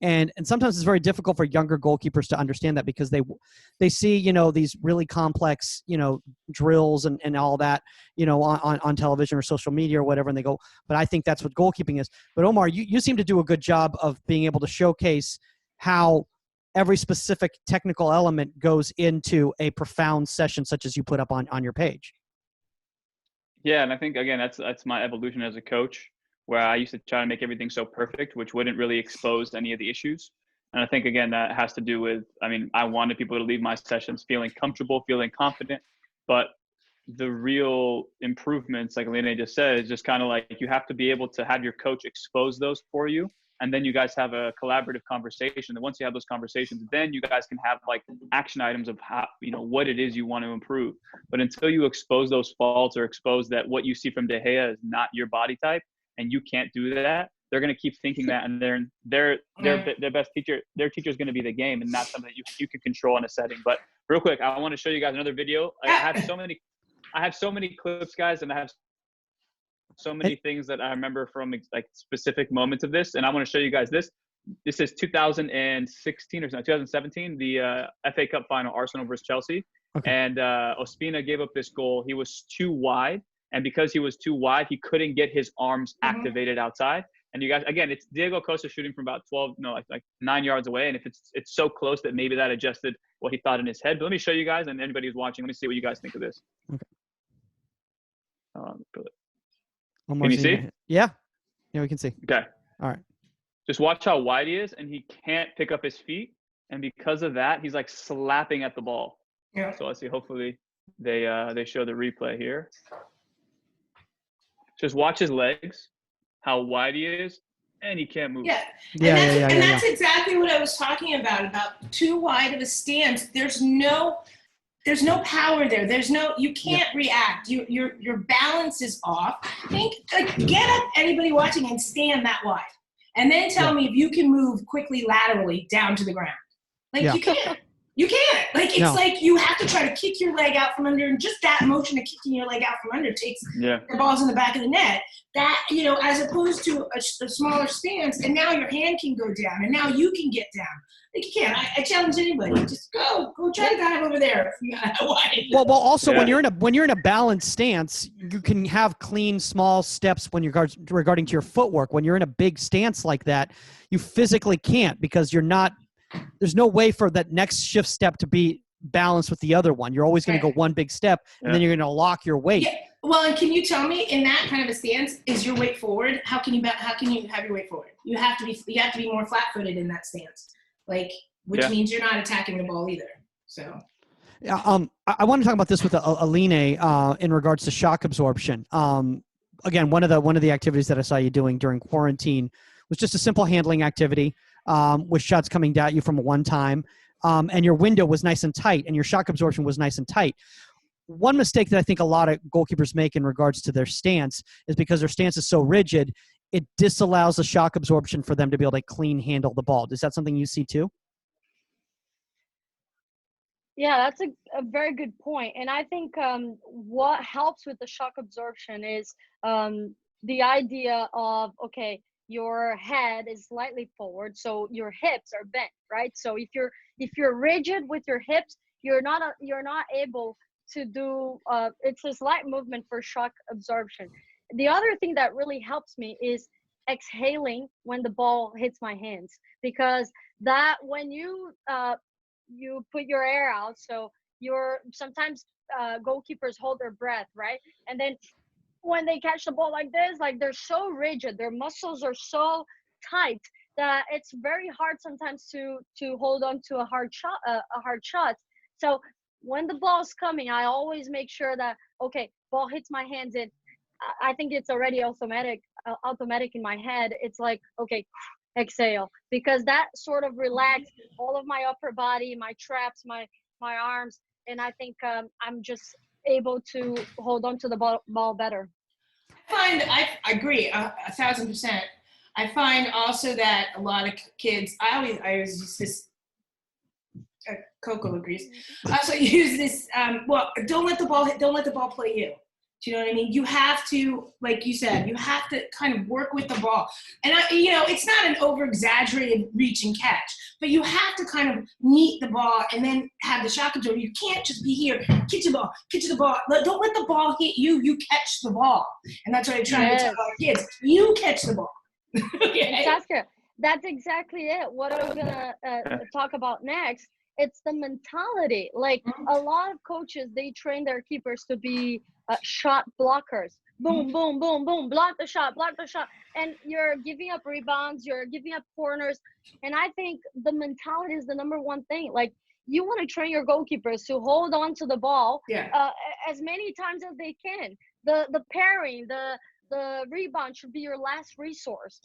And sometimes it's very difficult for younger goalkeepers to understand that because they see, you know, these really complex, you know, drills and all that, you know, on television or social media or whatever. And they go, but I think that's what goalkeeping is. But Omar, you seem to do a good job of being able to showcase how every specific technical element goes into a profound session, such as you put up on your page. Yeah, and I think, again, that's my evolution as a coach, where I used to try to make everything so perfect, which wouldn't really expose any of the issues. And I think, again, that has to do with, I mean, I wanted people to leave my sessions feeling comfortable, feeling confident, but the real improvements, like Aline just said, is just kind of like you have to be able to have your coach expose those for you. And then you guys have a collaborative conversation. And once you have those conversations, then you guys can have like action items of how, you know, what it is you want to improve. But until you expose those faults or expose that what you see from De Gea is not your body type, and you can't do that, they're going to keep thinking that, and their best teacher, their teacher is going to be the game and not something that you can control in a setting. But real quick, I want to show you guys another video. I have so many clips, guys, and I have so many things that I remember from like specific moments of this. And I want to show you guys this. This is 2016 or 2017, the FA Cup final, Arsenal versus Chelsea. Okay. And Ospina gave up this goal. He was too wide. And because he was too wide, he couldn't get his arms activated outside. And you guys, again, it's Diego Costa shooting from about 9 yards away. And if it's so close that maybe that adjusted what he thought in his head. But let me show you guys, and anybody who's watching, let me see what you guys think of this. Okay. Can you see? Yeah, we can see. Okay. All right. Just watch how wide he is, and he can't pick up his feet. And because of that, he's like slapping at the ball. Yeah. So let's see. Hopefully they show the replay here. Just watch his legs, how wide he is, and he can't move. Yeah. And that's exactly what I was talking about too wide of a stance. There's no power there. You can't react. Your balance is off. Get up, anybody watching, and stand that wide. And then tell me if you can move quickly laterally down to the ground. You can't. You can't. Like you have to try to kick your leg out from under, and just that motion of kicking your leg out from under takes the balls in the back of the net. That, you know, as opposed to a smaller stance, and now your hand can go down, and now you can get down. Like you can't. I challenge anybody. Just go try to dive over there. Well, also when you're in a balanced stance, you can have clean small steps when you're regarding to your footwork. When you're in a big stance like that, you physically can't, because you're not. There's no way for that next shift step to be balanced with the other one. You're always going to go one big step, and then you're going to lock your weight. Yeah. Well, and can you tell me, in that kind of a stance, is your weight forward? How can you have your weight forward? You have to be more flat-footed in that stance, which means you're not attacking the ball either. So. Yeah. I want to talk about this with Aline in regards to shock absorption. Again, one of the activities that I saw you doing during quarantine was just a simple handling activity. With shots coming at you from one time, and your window was nice and tight, and your shock absorption was nice and tight. One mistake that I think a lot of goalkeepers make in regards to their stance is because their stance is so rigid, it disallows the shock absorption for them to be able to clean handle the ball. Is that something you see too? Yeah, that's a very good point. And I think what helps with the shock absorption is the idea of, okay, your head is slightly forward, so your hips are bent, right? So if you're rigid with your hips, you're not able to do it's a slight movement for shock absorption. The other thing that really helps me is exhaling when the ball hits my hands, because that when you put your air out, so sometimes goalkeepers hold their breath, right? And then when they catch the ball like this, like they're so rigid, their muscles are so tight that it's very hard sometimes to hold on to a hard shot. So when the ball's coming, I always make sure that, okay, ball hits my hands in. I think it's already automatic in my head. It's like, okay, exhale, because that sort of relaxes all of my upper body, my traps, my arms, and I think I'm just able to hold on to the ball better. I agree 1,000%. I find also that a lot of kids, I always use this, Coco agrees. I also use this, don't let the ball play you. Do you know what I mean? You have to, like you said, you have to kind of work with the ball. And it's not an over-exaggerated reach and catch, but you have to kind of meet the ball and then have the shot control. You can't just be here, get to the ball. Don't let the ball hit you. You catch the ball. And that's what I try to tell our kids. You catch the ball. Okay? Saskia, that's exactly it. What I was gonna talk about next, it's the mentality. Like a lot of coaches, they train their keepers to be shot blockers. Boom, boom, boom, boom, block the shot. And you're giving up rebounds, you're giving up corners. And I think the mentality is the number one thing. Like, you want to train your goalkeepers to hold on to the ball as many times as they can. The pairing, the rebound should be your last resource.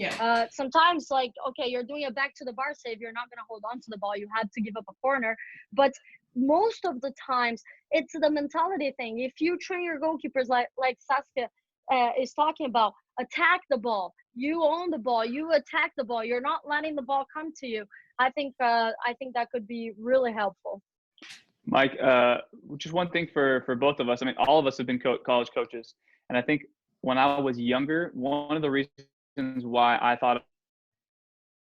Sometimes, like, okay, you're doing a back to the bar save, you're not going to hold on to the ball, you have to give up a corner. But most of the times it's the mentality thing. If you train your goalkeepers like Saskia is talking about, attack the ball, you own the ball, you attack the ball, you're not letting the ball come to you. I think that could be really helpful. Mike, just one thing for both of us. I mean, all of us have been college coaches, and I think when I was younger, one of the reasons why I thought I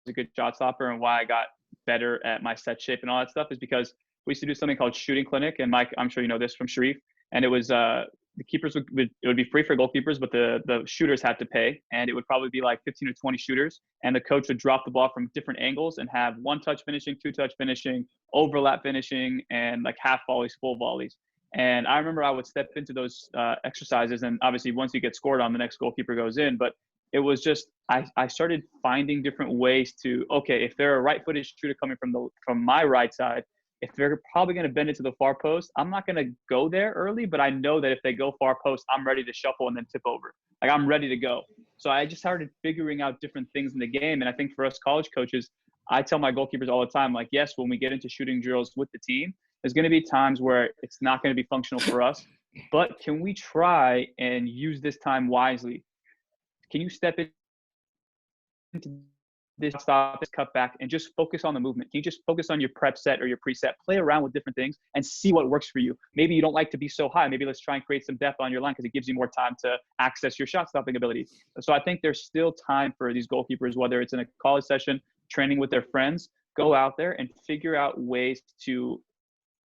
was a good shot stopper and why I got better at my set shape and all that stuff is because we used to do something called shooting clinic. And Mike, I'm sure you know this from Sharif. And it was the keepers it would be free for goalkeepers, but the shooters had to pay. And it would probably be like 15 or 20 shooters. And the coach would drop the ball from different angles and have 1-touch finishing, 2-touch finishing, overlap finishing, and like half volleys, full volleys. And I remember I would step into those exercises, and obviously once you get scored on, the next goalkeeper goes in. But it was just I started finding different ways to, okay, if they're a right-footed shooter coming from my right side, if they're probably going to bend it to the far post, I'm not going to go there early, but I know that if they go far post, I'm ready to shuffle and then tip over. Like, I'm ready to go. So I just started figuring out different things in the game. And I think for us college coaches, I tell my goalkeepers all the time, like, yes, when we get into shooting drills with the team, there's going to be times where it's not going to be functional for us, but can we try and use this time wisely? Can you step into this, stop, this cut back, and just focus on the movement? Can you just focus on your prep set or your preset, play around with different things and see what works for you? Maybe you don't like to be so high. Maybe let's try and create some depth on your line because it gives you more time to access your shot stopping ability. So I think there's still time for these goalkeepers, whether it's in a college session, training with their friends, go out there and figure out ways to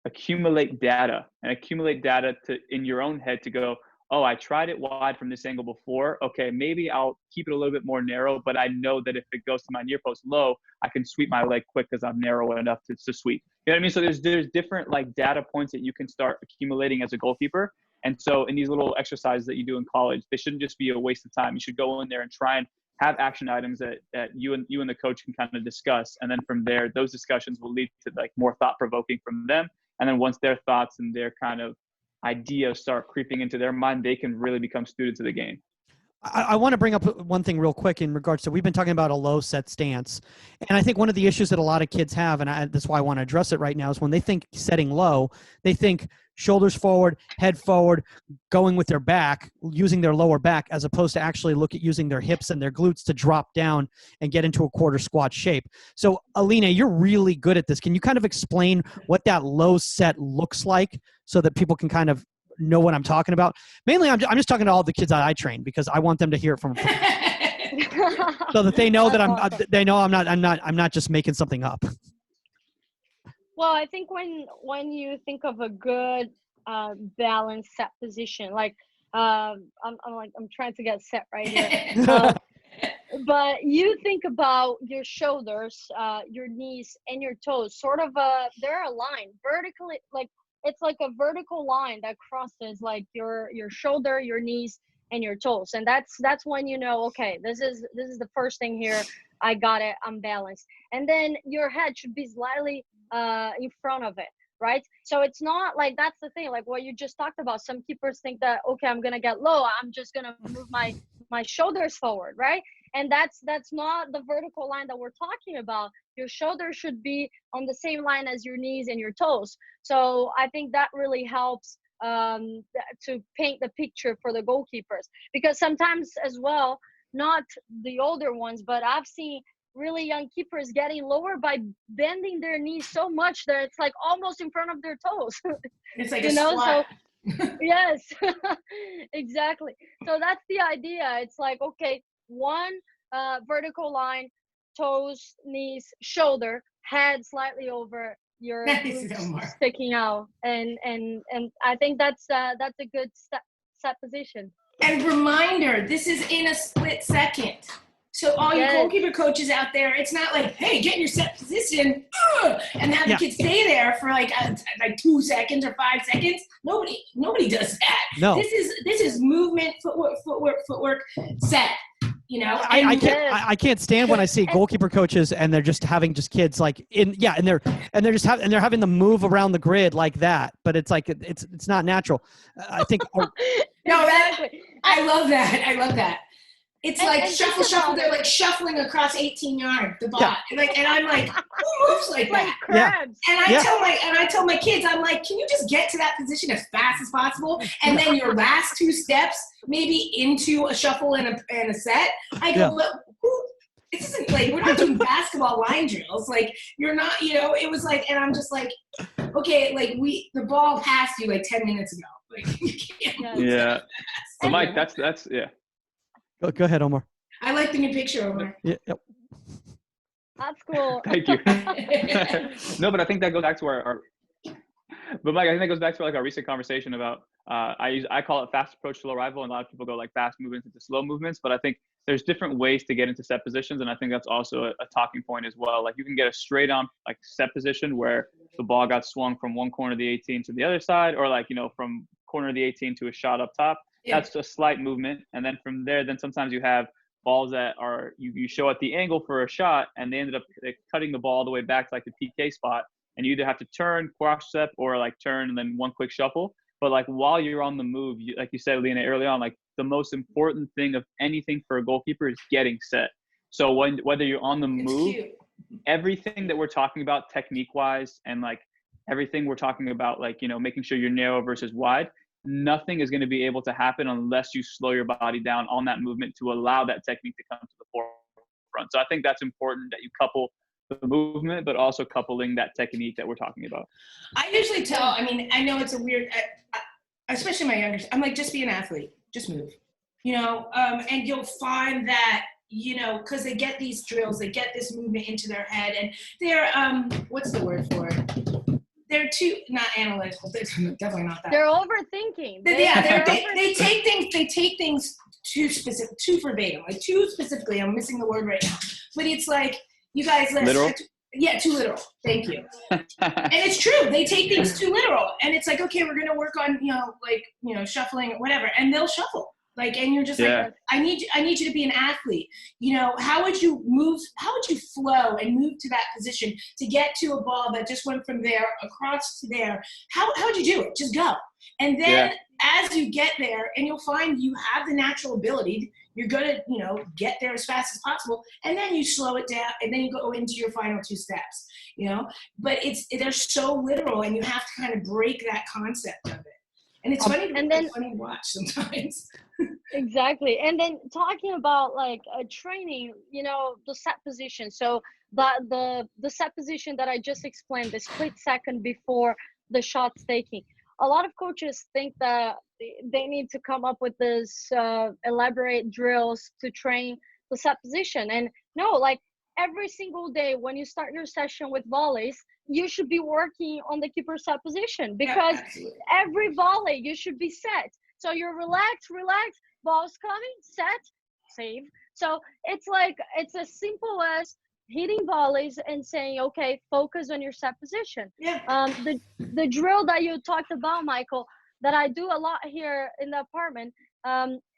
accumulate data in your own head to go, oh, I tried it wide from this angle before. Okay, maybe I'll keep it a little bit more narrow, but I know that if it goes to my near post low, I can sweep my leg quick because I'm narrow enough to sweep. You know what I mean? So there's different like data points that you can start accumulating as a goalkeeper. And so in these little exercises that you do in college, they shouldn't just be a waste of time. You should go in there and try and have action items that you and the coach can kind of discuss. And then from there, those discussions will lead to like more thought provoking from them. And then once their thoughts and their kind of ideas start creeping into their mind, they can really become students of the game. I want to bring up one thing real quick in regards to, we've been talking about a low set stance. And I think one of the issues that a lot of kids have, and that's why I want to address it right now, is when they think setting low, they think shoulders forward, head forward, going with their back, using their lower back, as opposed to actually look at using their hips and their glutes to drop down and get into a quarter squat shape. So Aline, you're really good at this. Can you kind of explain what that low set looks like so that people can kind of know what I'm talking about? Mainly, I'm just talking to all the kids that I train because I want them to hear it from so that they know that I'm not just making something up. Well, I think when you think of a good balanced set position, like I'm trying to get set right here. But you think about your shoulders, your knees, and your toes, sort of they're aligned vertically, like it's like a vertical line that crosses like your shoulder, your knees, and your toes. And that's when you know, okay, this is the first thing here. I got it. I'm balanced. And then your head should be slightly in front of it, right? So it's not like, that's the thing, like what you just talked about. Some keepers think that, okay, I'm gonna get low, I'm just gonna move my shoulders forward, right? And that's not the vertical line that we're talking about. Your shoulders should be on the same line as your knees and your toes. So I think that really helps to paint the picture for the goalkeepers, because sometimes as well, not the older ones, but I've seen really young keepers getting lower by bending their knees so much that it's like almost in front of their toes. It's like a squat. So yes, exactly. So that's the idea. It's like, okay, one vertical line, toes, knees, shoulder, head slightly over, your glutes sticking out, and I think that's a good set position. And reminder, this is in a split second. So all you goalkeeper coaches out there, it's not like, hey, get in your set position and have the kids stay there for like 2 seconds or 5 seconds. Nobody does that. No. This is movement, footwork, set. You know, I can't stand when I see goalkeeper coaches and they're just having kids like and they're having them move around the grid like that, but it's like it's not natural. I think I love that. It's like shuffle. They're like shuffling across 18 yards, the ball. Yeah. And I'm like, who moves like that? Crabs. And I tell my kids, I'm like, can you just get to that position as fast as possible? And then your last 2 steps, maybe into a shuffle and a set. I go, but this isn't like, we're not doing basketball line drills. Like, you're not, it was like, and I'm just like, okay, like the ball passed you like 10 minutes ago. Like, you can't move that fast. So Mike, that's Go ahead, Omar. I like the new picture, Omar. Yep. That's cool. Thank you. No, but I think that goes back to our but Mike, I think that goes back to like our recent conversation about I call it fast approach, slow arrival, and a lot of people go like fast movements into slow movements. But I think there's different ways to get into set positions, and I think that's also a talking point as well. Like you can get a straight on like set position where the ball got swung from one corner of the 18 to the other side, or like from corner of the 18 to a shot up top. That's a slight movement. And then from there, then sometimes you have balls that are, you show at the angle for a shot, and they ended up cutting the ball all the way back to like the PK spot. And you either have to turn, cross step, or like turn and then one quick shuffle. But like while you're on the move, like you said, Lena, early on, like the most important thing of anything for a goalkeeper is getting set. So whether you're on the move, everything that we're talking about technique wise, and like everything we're talking about, like, making sure you're narrow versus wide, nothing is going to be able to happen unless you slow your body down on that movement to allow that technique to come to the forefront. So I think that's important, that you couple the movement, but also coupling that technique that we're talking about. I usually tell, I know it's a weird, especially my youngers, I'm like, just be an athlete, just move, and you'll find that, because they get these drills, they get this movement into their head, and they're, what's the word for it? They're not analytical. They're definitely not that. They're overthinking. They take things too specific, too verbatim, like too specifically. I'm missing the word right now, but it's like, you guys, literal. Too literal. Thank you. And it's true. They take things too literal, and it's like, okay, we're gonna work on shuffling or whatever, and they'll shuffle. Like, and you're just like, I need you to be an athlete. How would you move? How would you flow and move to that position to get to a ball that just went from there across to there? How would you do it? Just go. And then as you get there, and you'll find you have the natural ability, you're gonna, get there as fast as possible, and then you slow it down, and then you go into your final 2 steps. But they're so literal, and you have to kind of break that concept of it. And it's funny to watch sometimes. Exactly. And then talking about like training, the set position. So the set position that I just explained, the split second before the shot's taking. A lot of coaches think that they need to come up with this elaborate drills to train the set position. And no, like every single day when you start your session with volleys, you should be working on the keeper set position, because every volley you should be set. So you're relaxed, ball's coming, set, save. So it's like, it's as simple as hitting volleys and saying, okay, focus on your set position. Yeah. The drill that you talked about, Michael, that I do a lot here in the apartment.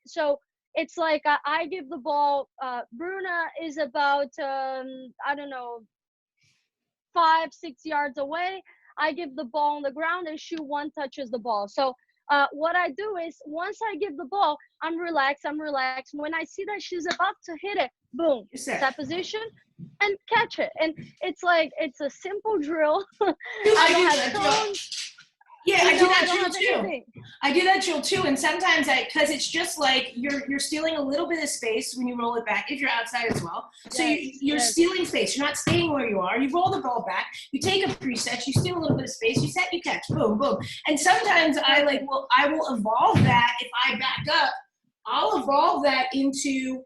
So it's like I give the ball. Bruna is about I don't know, 5-6 yards away. I give the ball on the ground and she one touches the ball. So what I do is once I give the ball, I'm relaxed. When I see that she's about to hit it, boom, set position and catch it. And it's like, it's a simple drill. I don't have cones. Yeah, I do that drill too. Anything. I do that drill too, and sometimes because it's just like you're stealing a little bit of space when you roll it back if you're outside as well. So you're stealing space. You're not staying where you are. You roll the ball back. You take a preset. You steal a little bit of space. You set. You catch. Boom, boom. And sometimes I will evolve that if I back up. I'll evolve that into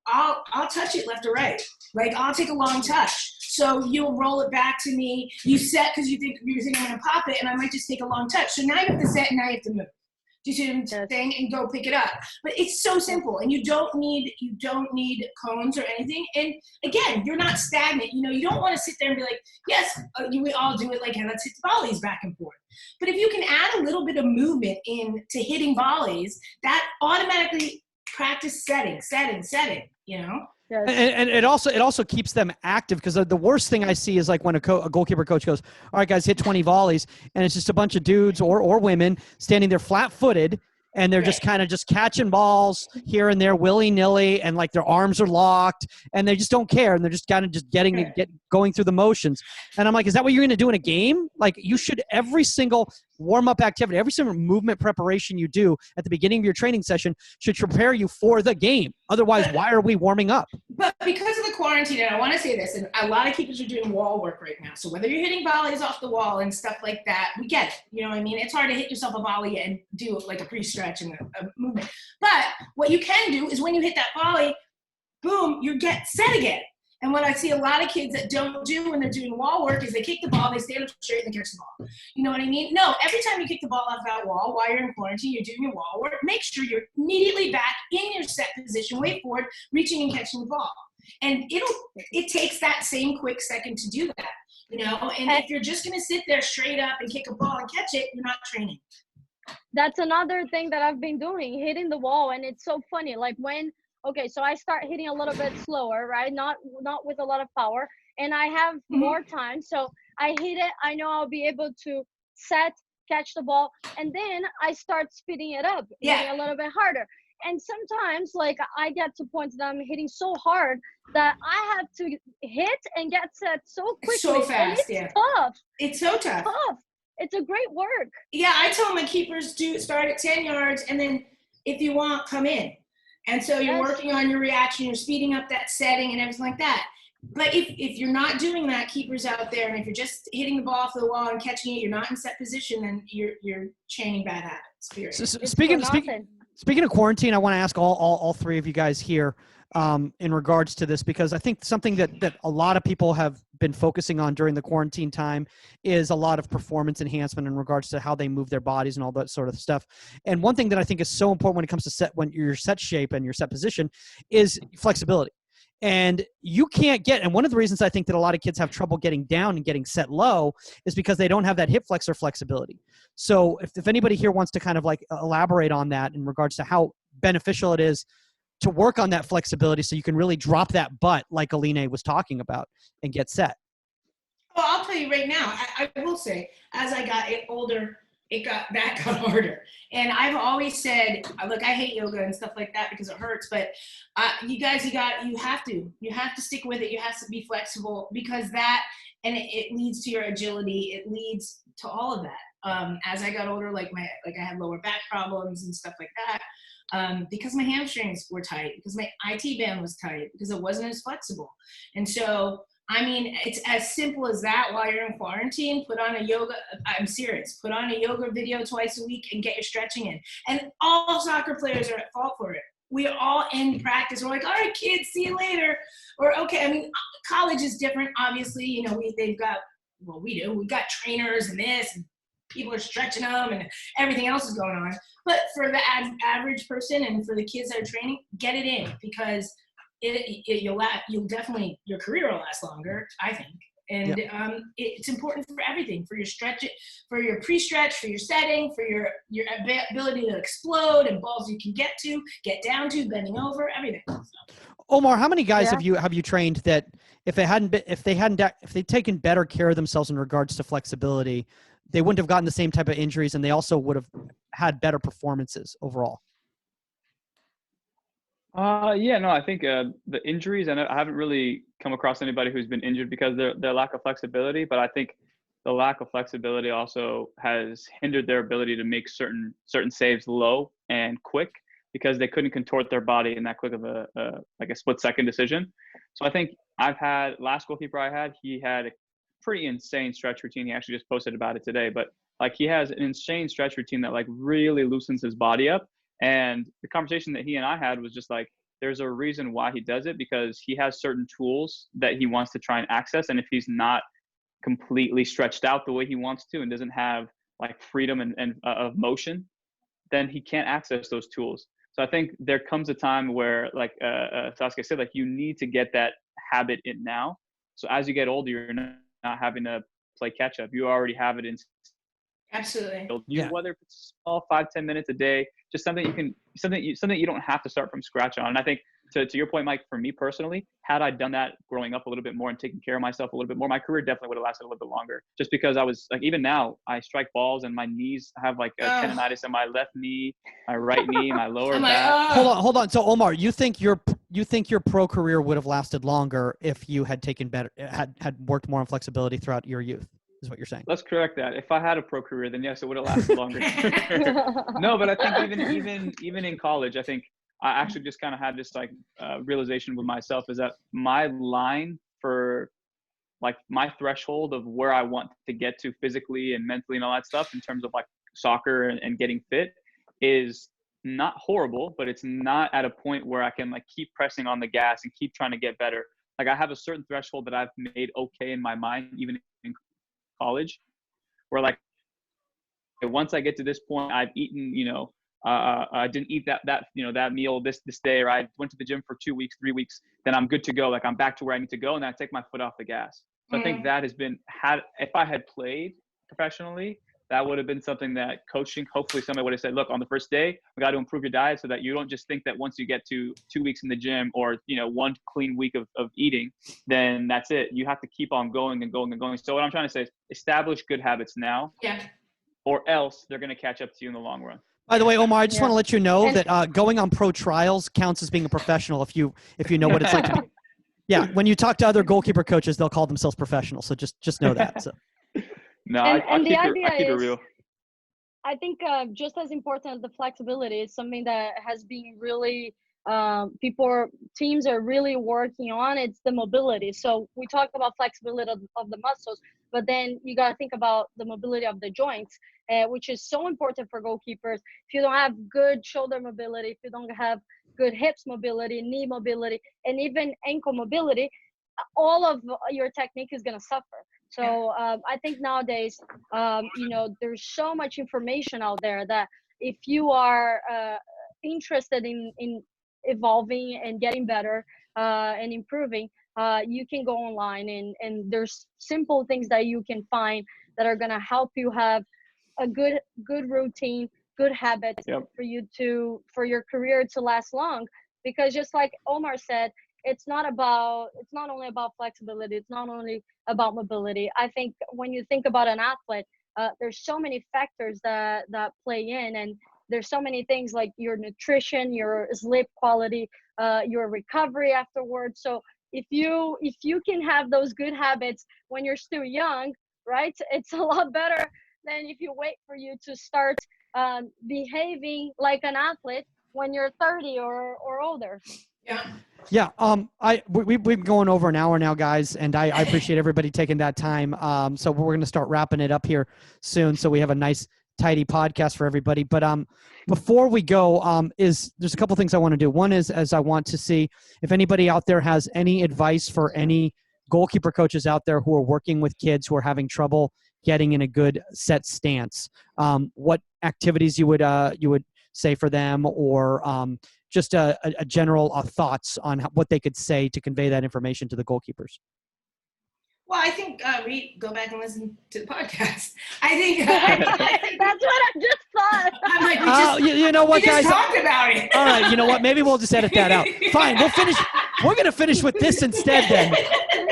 I'll touch it left or right. Like I'll take a long touch. So you'll roll it back to me. You set because you think I'm going to pop it, and I might just take a long touch. So now you have to set, and now you have to move. Do you see what I'm saying? And go pick it up. But it's so simple, and you don't need cones or anything. And again, you're not stagnant. You don't want to sit there and be like, yes, we all do it. Like, hey, let's hit the volleys back and forth. But if you can add a little bit of movement into hitting volleys, that automatically practice setting. Yes. And it also keeps them active, because the worst thing I see is like when a goalkeeper coach goes, all right, guys, hit 20 volleys, and it's just a bunch of dudes or women standing there flat-footed, and they're just kind of just catching balls here and there willy-nilly, and like their arms are locked, and they just don't care, and they're just kind of just going through the motions. And I'm like, is that what you're going to do in a game? Like, you should, every single warm-up activity, every single movement preparation you do at the beginning of your training session should prepare you for the game. Otherwise, why are we warming up? But because of the quarantine, and I want to say this, and a lot of keepers are doing wall work right now. So whether you're hitting volleys off the wall and stuff like that, we get it. You know what I mean? It's hard to hit yourself a volley and do like a pre-stretch and a movement. But what you can do is when you hit that volley, boom, you get set again. And what I see a lot of kids that don't do when they're doing wall work is they kick the ball, they stand up straight, and they catch the ball. You know what I mean? No, every time you kick the ball off that wall while you're in quarantine, you're doing your wall work, make sure you're immediately back in your set position, way forward, reaching and catching the ball. And it takes that same quick second to do that, And if you're just going to sit there straight up and kick a ball and catch it, you're not training. That's another thing that I've been doing, hitting the wall. And it's so funny, like so I start hitting a little bit slower, right? Not with a lot of power. And I have more time. So I hit it. I know I'll be able to set, catch the ball. And then I start speeding it up, hitting a little bit harder. And sometimes, like, I get to points that I'm hitting so hard that I have to hit and get set so quickly. So fast, and it's tough. It's so tough. It's a great work. Yeah, I tell my keepers to start at 10 yards, and then if you want, come in. And so you're working on your reaction, you're speeding up that setting and everything like that. But if you're not doing that, keepers out there, and if you're just hitting the ball off the wall and catching it, you're not in set position, then you're chaining bad habits. Period. So speaking of quarantine, I want to ask all three of you guys here in regards to this, because I think something that a lot of people have been focusing on during the quarantine time is a lot of performance enhancement in regards to how they move their bodies and all that sort of stuff. And one thing that I think is so important when it comes to when your set shape and your set position is flexibility. And you can't and one of the reasons I think that a lot of kids have trouble getting down and getting set low is because they don't have that hip flexor flexibility. So if anybody here wants to kind of like elaborate on that in regards to how beneficial it is to work on that flexibility so you can really drop that butt like Aline was talking about and get set. Well, I'll tell you right now, I will say, as I got older, that got harder. And I've always said, look, I hate yoga and stuff like that because it hurts, but you guys, you have to stick with it. You have to be flexible, because it leads to your agility. It leads to all of that. As I got older, I had lower back problems and stuff like that. Because my hamstrings were tight, because my IT band was tight, because it wasn't as flexible. And so, I mean, it's as simple as that. While you're in quarantine, I'm serious, put on a yoga video twice a week and get your stretching in. And all soccer players are at fault for it. We are all in practice. We're like, all right, kids, see you later. Or, okay, I mean, college is different, obviously. We've got trainers and this, and people are stretching them, and everything else is going on. But for the average person and for the kids that are training, get it in, because you'll definitely, your career will last longer, I think. And it's important for everything, for your stretch, for your pre-stretch, for your setting, for your ability to explode and balls you can get down to, bending over, everything. So. Omar, how many guys have you trained that if they'd taken better care of themselves in regards to flexibility, they wouldn't have gotten the same type of injuries, and they also would have had better performances overall? I think the injuries, and I haven't really come across anybody who's been injured because their lack of flexibility, but I think the lack of flexibility also has hindered their ability to make certain saves low and quick because they couldn't contort their body in that quick of a split-second decision. So I think last goalkeeper I had, he had a pretty insane stretch routine. He actually just posted about it today, but like he has an insane stretch routine that like really loosens his body up. And the conversation that he and I had was just like, there's a reason why he does it, because he has certain tools that he wants to try and access. And if he's not completely stretched out the way he wants to and doesn't have like freedom and of motion, then he can't access those tools. So I think there comes a time where, like Saskia said, like you need to get that habit in now. So as you get older, you're not having to play catch up. You already have it in. Absolutely. Whether it's small, 5-10 minutes a day, just something you don't have to start from scratch on. And I think to your point, Mike, for me personally, had I done that growing up a little bit more and taking care of myself a little bit more, my career definitely would have lasted a little bit longer. Just because I was like, even now, I strike balls and my knees have like a tendonitis in my left knee, my right knee, my lower back. Hold on. So Omar, you think your pro career would have lasted longer if you had had worked more on flexibility throughout your youth? Is what you're saying? Let's correct that. If I had a pro career, then yes, it would have lasted longer. No, but I think even in college, I think I actually just kind of had this like realization with myself is that my line for like my threshold of where I want to get to physically and mentally and all that stuff in terms of like soccer and getting fit is not horrible, but it's not at a point where I can like keep pressing on the gas and keep trying to get better. Like I have a certain threshold that I've made okay in my mind, even in college, where like once I get to this point, I've eaten, I didn't eat that meal this day, or I went to the gym for 2 weeks, 3 weeks, then I'm good to go. Like I'm back to where I need to go, and I take my foot off the gas. So I think that has been if I had played professionally, that would have been something that coaching, hopefully somebody would have said, look, on the first day, we got to improve your diet so that you don't just think that once you get to 2 weeks in the gym or, 1 clean week of eating, then that's it. You have to keep on going and going and going. So what I'm trying to say is establish good habits now, or else they're going to catch up to you in the long run. By the way, Omar, I just want to let you know that going on pro trials counts as being a professional if you know what it's like to be. Yeah, when you talk to other goalkeeper coaches, they'll call themselves professionals. So just know that. So. No, I keep it real. I think just as important as the flexibility is something that has been really teams are really working on. It's the mobility. So we talked about flexibility of the muscles, but then you got to think about the mobility of the joints, which is so important for goalkeepers. If you don't have good shoulder mobility, if you don't have good hips mobility, knee mobility, and even ankle mobility, all of your technique is going to suffer. So I think nowadays, there's so much information out there that if you are interested in evolving and getting better and improving, you can go online and there's simple things that you can find that are going to help you have a good routine, good habits for your career to last long. Because just like Omar said, it's not only about flexibility, it's not only about mobility. I think when you think about an athlete, there's so many factors that play in, and there's so many things like your nutrition, your sleep quality, your recovery afterwards. So if you can have those good habits when you're still young, right, it's a lot better than if you wait for you to start behaving like an athlete when you're 30 or older. Yeah. We've been going over an hour now, guys, and I appreciate everybody taking that time. So we're going to start wrapping it up here soon, so we have a nice, tidy podcast for everybody. But before we go, there's a couple things I want to do. One is I want to see if anybody out there has any advice for any goalkeeper coaches out there who are working with kids who are having trouble getting in a good set stance. What activities you would say for them, or just a general thoughts on what they could say to convey that information to the goalkeepers. Well, I think go back and listen to the podcast. I think That's what I just thought. I'm like, you know what, we just guys? talked about it. All right, you know what? Maybe we'll just edit that out. Fine, we'll finish. We're going to finish with this instead then.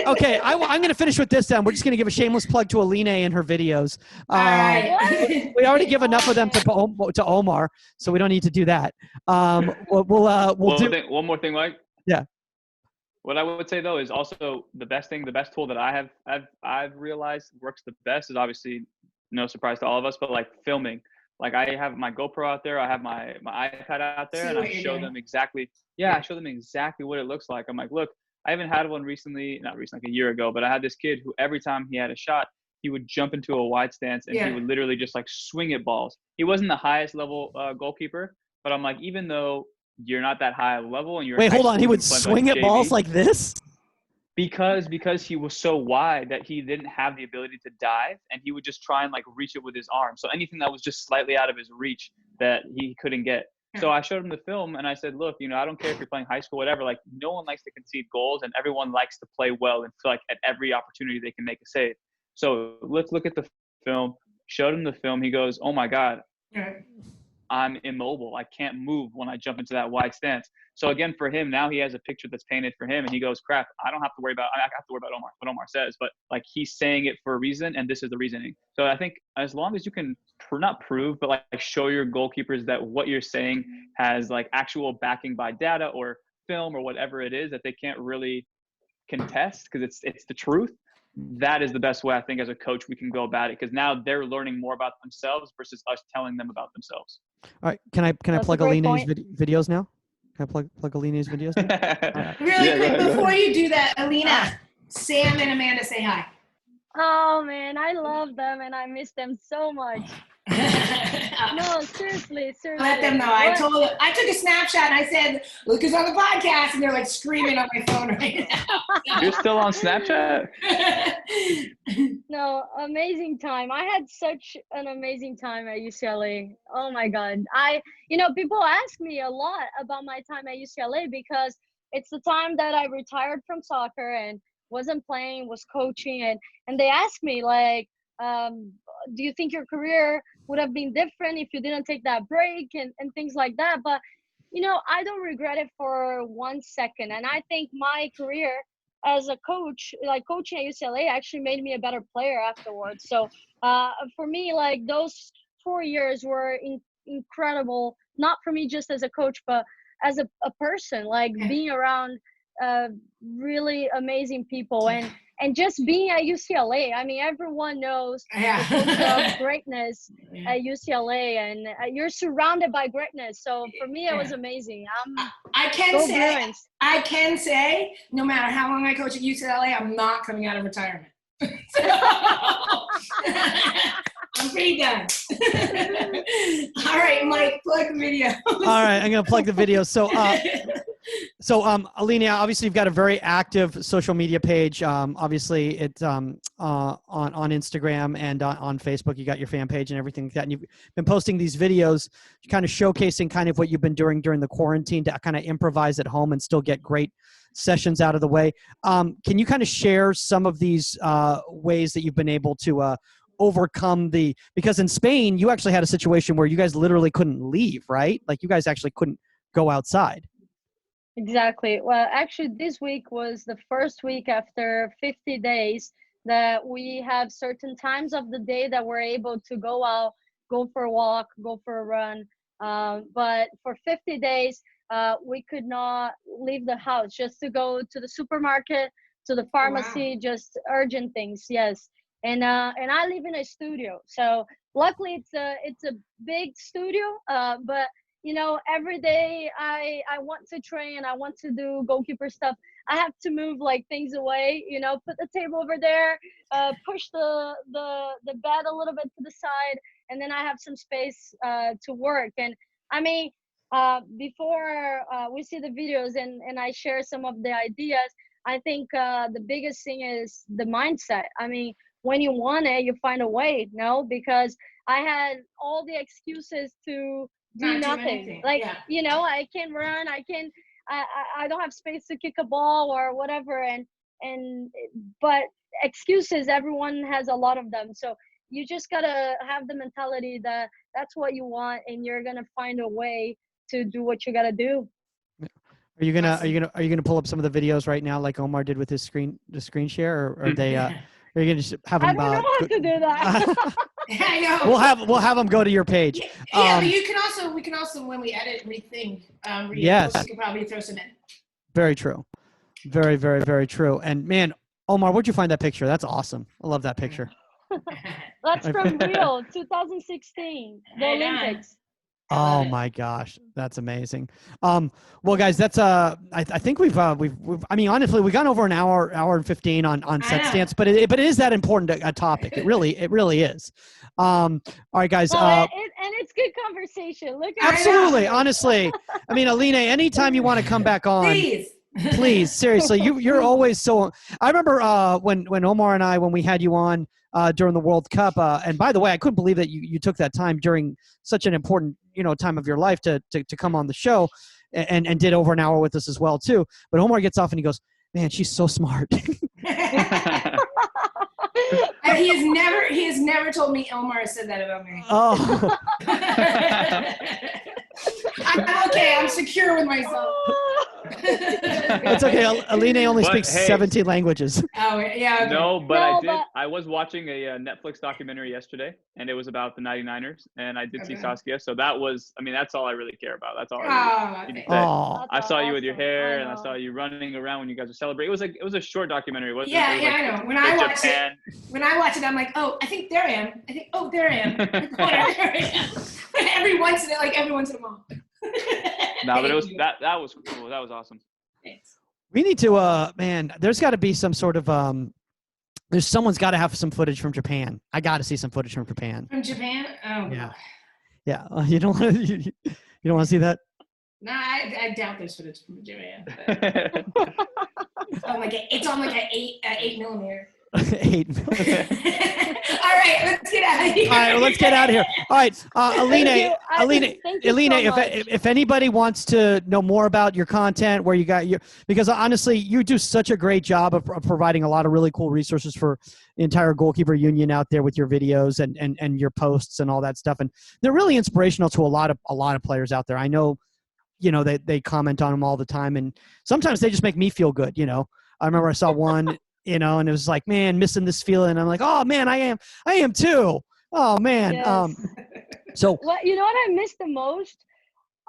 Okay, I'm going to finish with this then. We're just going to give a shameless plug to Aline and her videos. All right. We already give enough of them to Omar, so we don't need to do that. We'll do one more thing, Mike. Yeah. What I would say though is also the best tool that I've realized works the best is obviously no surprise to all of us, but like filming. Like I have my GoPro out there, I have my iPad out there, and I show them exactly. Yeah, I show them exactly what it looks like. I'm like, look, I haven't had one recently, not recently, like a year ago, but I had this kid who every time he had a shot, he would jump into a wide stance and he would literally just like swing at balls. He wasn't the highest level goalkeeper, but I'm like, even though you're not that high level and you're wait, hold on, he would swing at balls like this? Because he was so wide that he didn't have the ability to dive, and he would just try and like reach it with his arm. So anything that was just slightly out of his reach that he couldn't get. So I showed him the film and I said, look, I don't care if you're playing high school, whatever, like no one likes to concede goals and everyone likes to play well and feel like at every opportunity they can make a save. So let's look at the film. Showed him the film. He goes, oh my God, I'm immobile. I can't move when I jump into that wide stance. So again, for him, now he has a picture that's painted for him and he goes, crap, I have to worry about Omar, what Omar says, but like he's saying it for a reason and this is the reasoning. So I think as long as you can not prove, but like show your goalkeepers that what you're saying has like actual backing by data or film or whatever it is that they can't really contest because it's the truth. That is the best way I think as a coach we can go about it, because now they're learning more about themselves versus us telling them about themselves. All right, can I plug Aline's videos now? Can I plug Aline's videos now? Really quick before you do that, Alina, Sam and Amanda say hi. Oh man, I love them and I miss them so much. No, seriously. Let them know. I took a snapshot and I said, look who's on the podcast, and they're like screaming on my phone right now. You're still on Snapchat? No, amazing time. I had such an amazing time at UCLA. Oh my God. People ask me a lot about my time at UCLA because it's the time that I retired from soccer and wasn't playing, was coaching, and they asked me like, do you think your career would have been different if you didn't take that break and things like that? But I don't regret it for 1 second. And I think my career as a coach, like coaching at UCLA, actually made me a better player afterwards. So for me, like those 4 years were incredible, not for me just as a coach, but as a person, like being around really amazing people and just being at UCLA. I mean, everyone knows the culture of greatness at UCLA, and you're surrounded by greatness. So for me, it was amazing. I can say, no matter how long I coach at UCLA, I'm not coming out of retirement. I'm pretty done. All right, Mike, plug the video. All right, I'm going to plug the video. So Aline, obviously you've got a very active social media page. Obviously it's on Instagram and on Facebook. You got your fan page and everything like that. And you've been posting these videos kind of showcasing kind of what you've been doing during the quarantine to kind of improvise at home and still get great sessions out of the way. Can you kind of share some of these ways that you've been able to overcome because in Spain, you actually had a situation where you guys literally couldn't leave, right? Like you guys actually couldn't go outside. Exactly. Well, actually, this week was the first week after 50 days that we have certain times of the day that we're able to go out, go for a walk, go for a run. But for 50 days, we could not leave the house just to go to the supermarket, to the pharmacy, just urgent things. Yes. And I live in a studio. So luckily it's a big studio, but every day I want to train, I want to do goalkeeper stuff. I have to move like things away, put the table over there, push the bed a little bit to the side, and then I have some space to work. And I mean, before we see the videos and I share some of the ideas, I think the biggest thing is the mindset. I mean, when you want it, you find a way, because I had all the excuses to Not do nothing. anything. Like, Yeah. you know, I can run, I don't have space to kick a ball or whatever. But excuses, everyone has a lot of them. So you just gotta have the mentality that that's what you want, and you're gonna find a way to do what you gotta do. Are you gonna pull up some of the videos right now, like Omar did with his screen share, or are they? Are you gonna just have them? I don't know how to do that. I know. We'll have them go to your page. Yeah, but we can also when we edit rethink. Yes. We can probably throw some in. Very true. Very, very, very true. And man, Omar, where'd you find that picture? That's awesome. I love that picture. That's from Rio, 2016, the Olympics. Oh my gosh, that's amazing. Well, guys, that's I think we've I mean, honestly, we've gone over an hour and 15 on set stance, but it is that important a topic. It really is. All right, guys. And it's good conversation. Look at absolutely, honestly. I mean, Aline, anytime you want to come back on, please, seriously, you're always so. I remember when Omar and I, when we had you on during the World Cup, and by the way, I couldn't believe that you took that time during such an important time of your life to come on the show, and did over an hour with us as well too. But Omar gets off and he goes, "Man, she's so smart." And he has never told me Omar said that about me. Oh. I'm okay. I'm secure with myself. It's okay. Aline only speaks 17 languages. Oh, yeah. Okay. No, but I was watching a Netflix documentary yesterday, and it was about the 99ers, and I did see Saskia. So that's all I really care about. That's all I really need to say. I saw you with your hair, and I saw you running around when you guys were celebrating. It was a short documentary. It I know. When I watch it, I'm like, oh, I think there I am. There I am. There I am. Every once in a while. No, but it was that was cool. That was awesome. Thanks. We need to man, there's got to be some sort of someone's got to have some footage from Japan. I got to see some footage from Japan. From Japan? Oh. Yeah. Yeah. You don't want to see that? No, I doubt there's footage from Japan. It's on like an 8 millimeter. 8 millimeter. All right, let's get out of here. All right, well, let's get out of here. All right, Aline, so if anybody wants to know more about your content, where you got because honestly, you do such a great job of providing a lot of really cool resources for the entire goalkeeper union out there with your videos and your posts and all that stuff, and they're really inspirational to a lot of players out there. I know, they comment on them all the time, and sometimes they just make me feel good. I remember I saw one. And it was like, man, missing this feeling. I'm like, oh man, I am too. Oh man. Yes. So what I miss the most?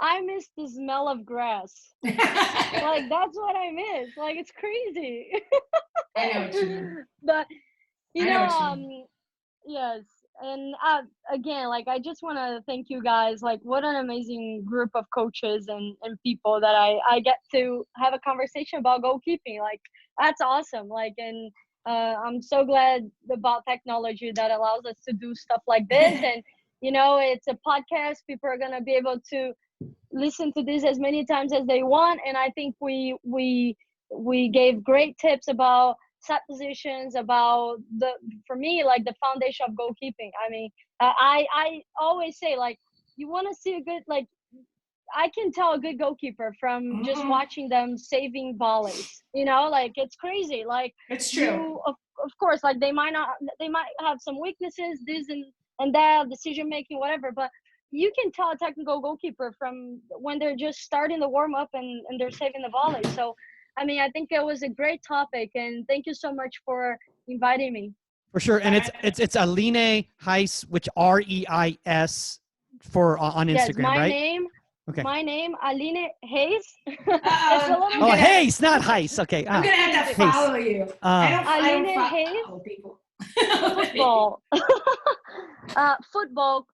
I miss the smell of grass. Like that's what I miss. Like it's crazy. I know what you mean. But yes. And again, I just want to thank you guys. What an amazing group of coaches and people that I get to have a conversation about goalkeeping. That's awesome. And I'm so glad about technology that allows us to do stuff like this. And, it's a podcast. People are going to be able to listen to this as many times as they want. And I think we gave great tips about set positions, about for me, the foundation of goalkeeping. I mean, I always say, you want to see a good, I can tell a good goalkeeper from just watching them saving volleys. It's crazy. It's true. Of course, they might have some weaknesses, this and that, decision making, whatever. But you can tell a technical goalkeeper from when they're just starting the warm up and they're saving the volley. So, I mean, I think it was a great topic, and thank you so much for inviting me. For sure, and it's Aline Reis, which Reis on Instagram, yes, my right? Name. Okay. My name, Aline Reis. Reis, not Reis. Okay. I'm gonna have to follow you. I don't follow people. Football. Football,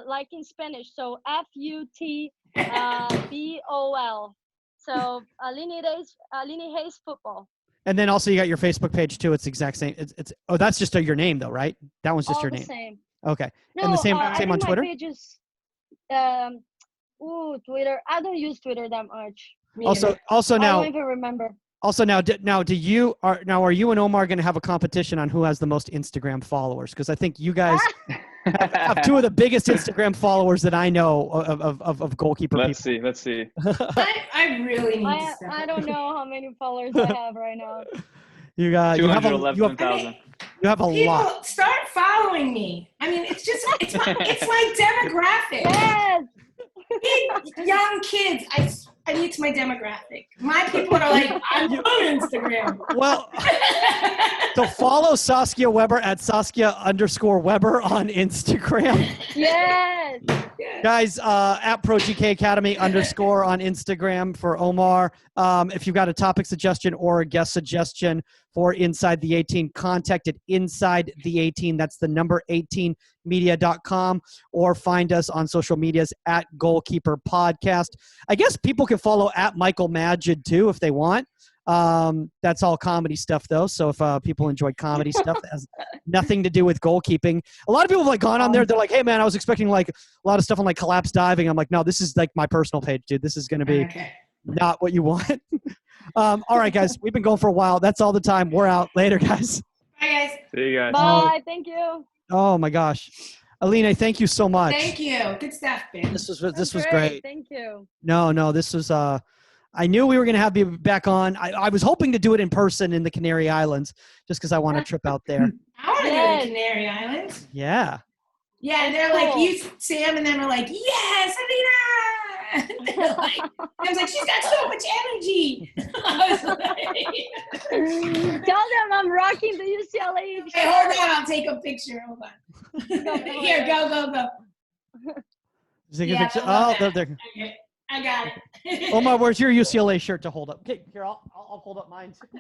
like in Spanish. So FUTBOL. So Aline Reis football. And then also you got your Facebook page too. It's the exact same. It's that's just your name though, right? That one's just all your the name. Same. Okay. No, and the same I on Twitter? My page is, Twitter. I don't use Twitter that much. Also now. I don't even remember. Also now, are you and Omar going to have a competition on who has the most Instagram followers? Because I think you guys have two of the biggest Instagram followers that I know of goalkeeper Let's people. Let's see. I really need to step I up. don't know how many followers I have right now. You got you have a 211,000. you have a People, lot. start following me. I mean, it's my demographic. Yes. Young kids. I need to my demographic. My people are like, I'm on Instagram. Well, so follow Saskia Weber at Saskia_Weber on Instagram. Yes. Guys, at ProGK Academy _ on Instagram for Omar. If you've got a topic suggestion or a guest suggestion for Inside the 18, contact at Inside the 18. That's the number 18media.com, or find us on social medias at Goalkeeper Podcast. I guess people can follow at Michael Majid too if they want. That's all comedy stuff though. So if people enjoy comedy stuff that has nothing to do with goalkeeping, a lot of people have like gone on there. They're like, hey man, I was expecting like a lot of stuff on like collapse diving. I'm like, no, this is like my personal page, dude. This is going to be not what you want. All right, guys, we've been going for a while. That's all the time. We're out. Later, guys. Bye, guys. See you guys. Bye. Thank you. Oh my gosh. Aline, thank you so much. Thank you. Good stuff, Ben. This was great. Thank you. No, this was I knew we were going to have you back on. I was hoping to do it in person in the Canary Islands just because I want to trip out there. I want to go to Canary Islands. Yeah. Yeah, and they're like, you, Sam, and then we're like, yes, Alina! I was like, she's got so much energy. I was like, Tell them I'm rocking the UCLA. hey, hold on, I'll take a picture. Hold on. Here, go. Take a Yeah, picture. I love Oh, that. there. Okay, I got it. Omar, where's your UCLA shirt to hold up? Okay, here, I'll hold up mine. Oh,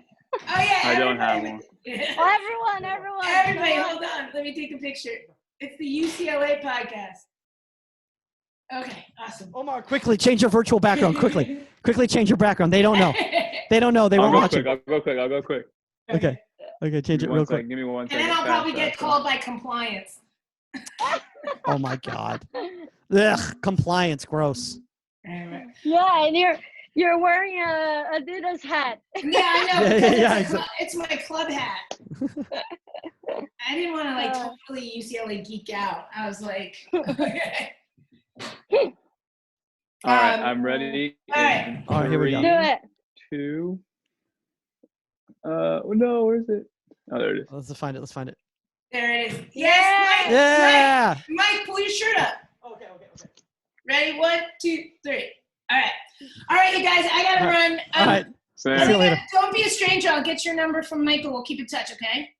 yeah. I don't have one. Oh, everyone. Everybody, hold on. Let me take a picture. It's the UCLA podcast. Okay, awesome. Omar, quickly change your virtual background. Quickly change your background. They don't know. They don't know. They won't watch it. I'll go quick. Okay, change it real quick. Give me 1 second. And then I'll probably get called by compliance. Oh my God. Ugh, compliance, gross. Anyway. Yeah, and you're wearing a Adidas hat. Yeah, I know. Yeah, It's, exactly. it's my club hat. I didn't want to like totally UCLA geek out. I was like, okay. All right, I'm ready. All right. All right, here we go. Do it. 2. No, where is it? Oh, there it is. Let's find it. There it is. Yes, Mike. Yeah. Mike, pull your shirt up. Okay. Ready? 1, 2, 3. All right, you guys. I gotta run. All right. See you later. Don't be a stranger. I'll get your number from Michael. We'll keep in touch, okay?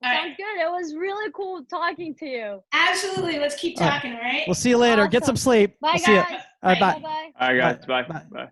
All right. Sounds good. It was really cool talking to you. Absolutely. Let's keep talking, all right? We'll see you later. Get Awesome. some sleep. Bye, We'll see you. guys. All right, bye. Bye. All right, guys. Bye. Bye.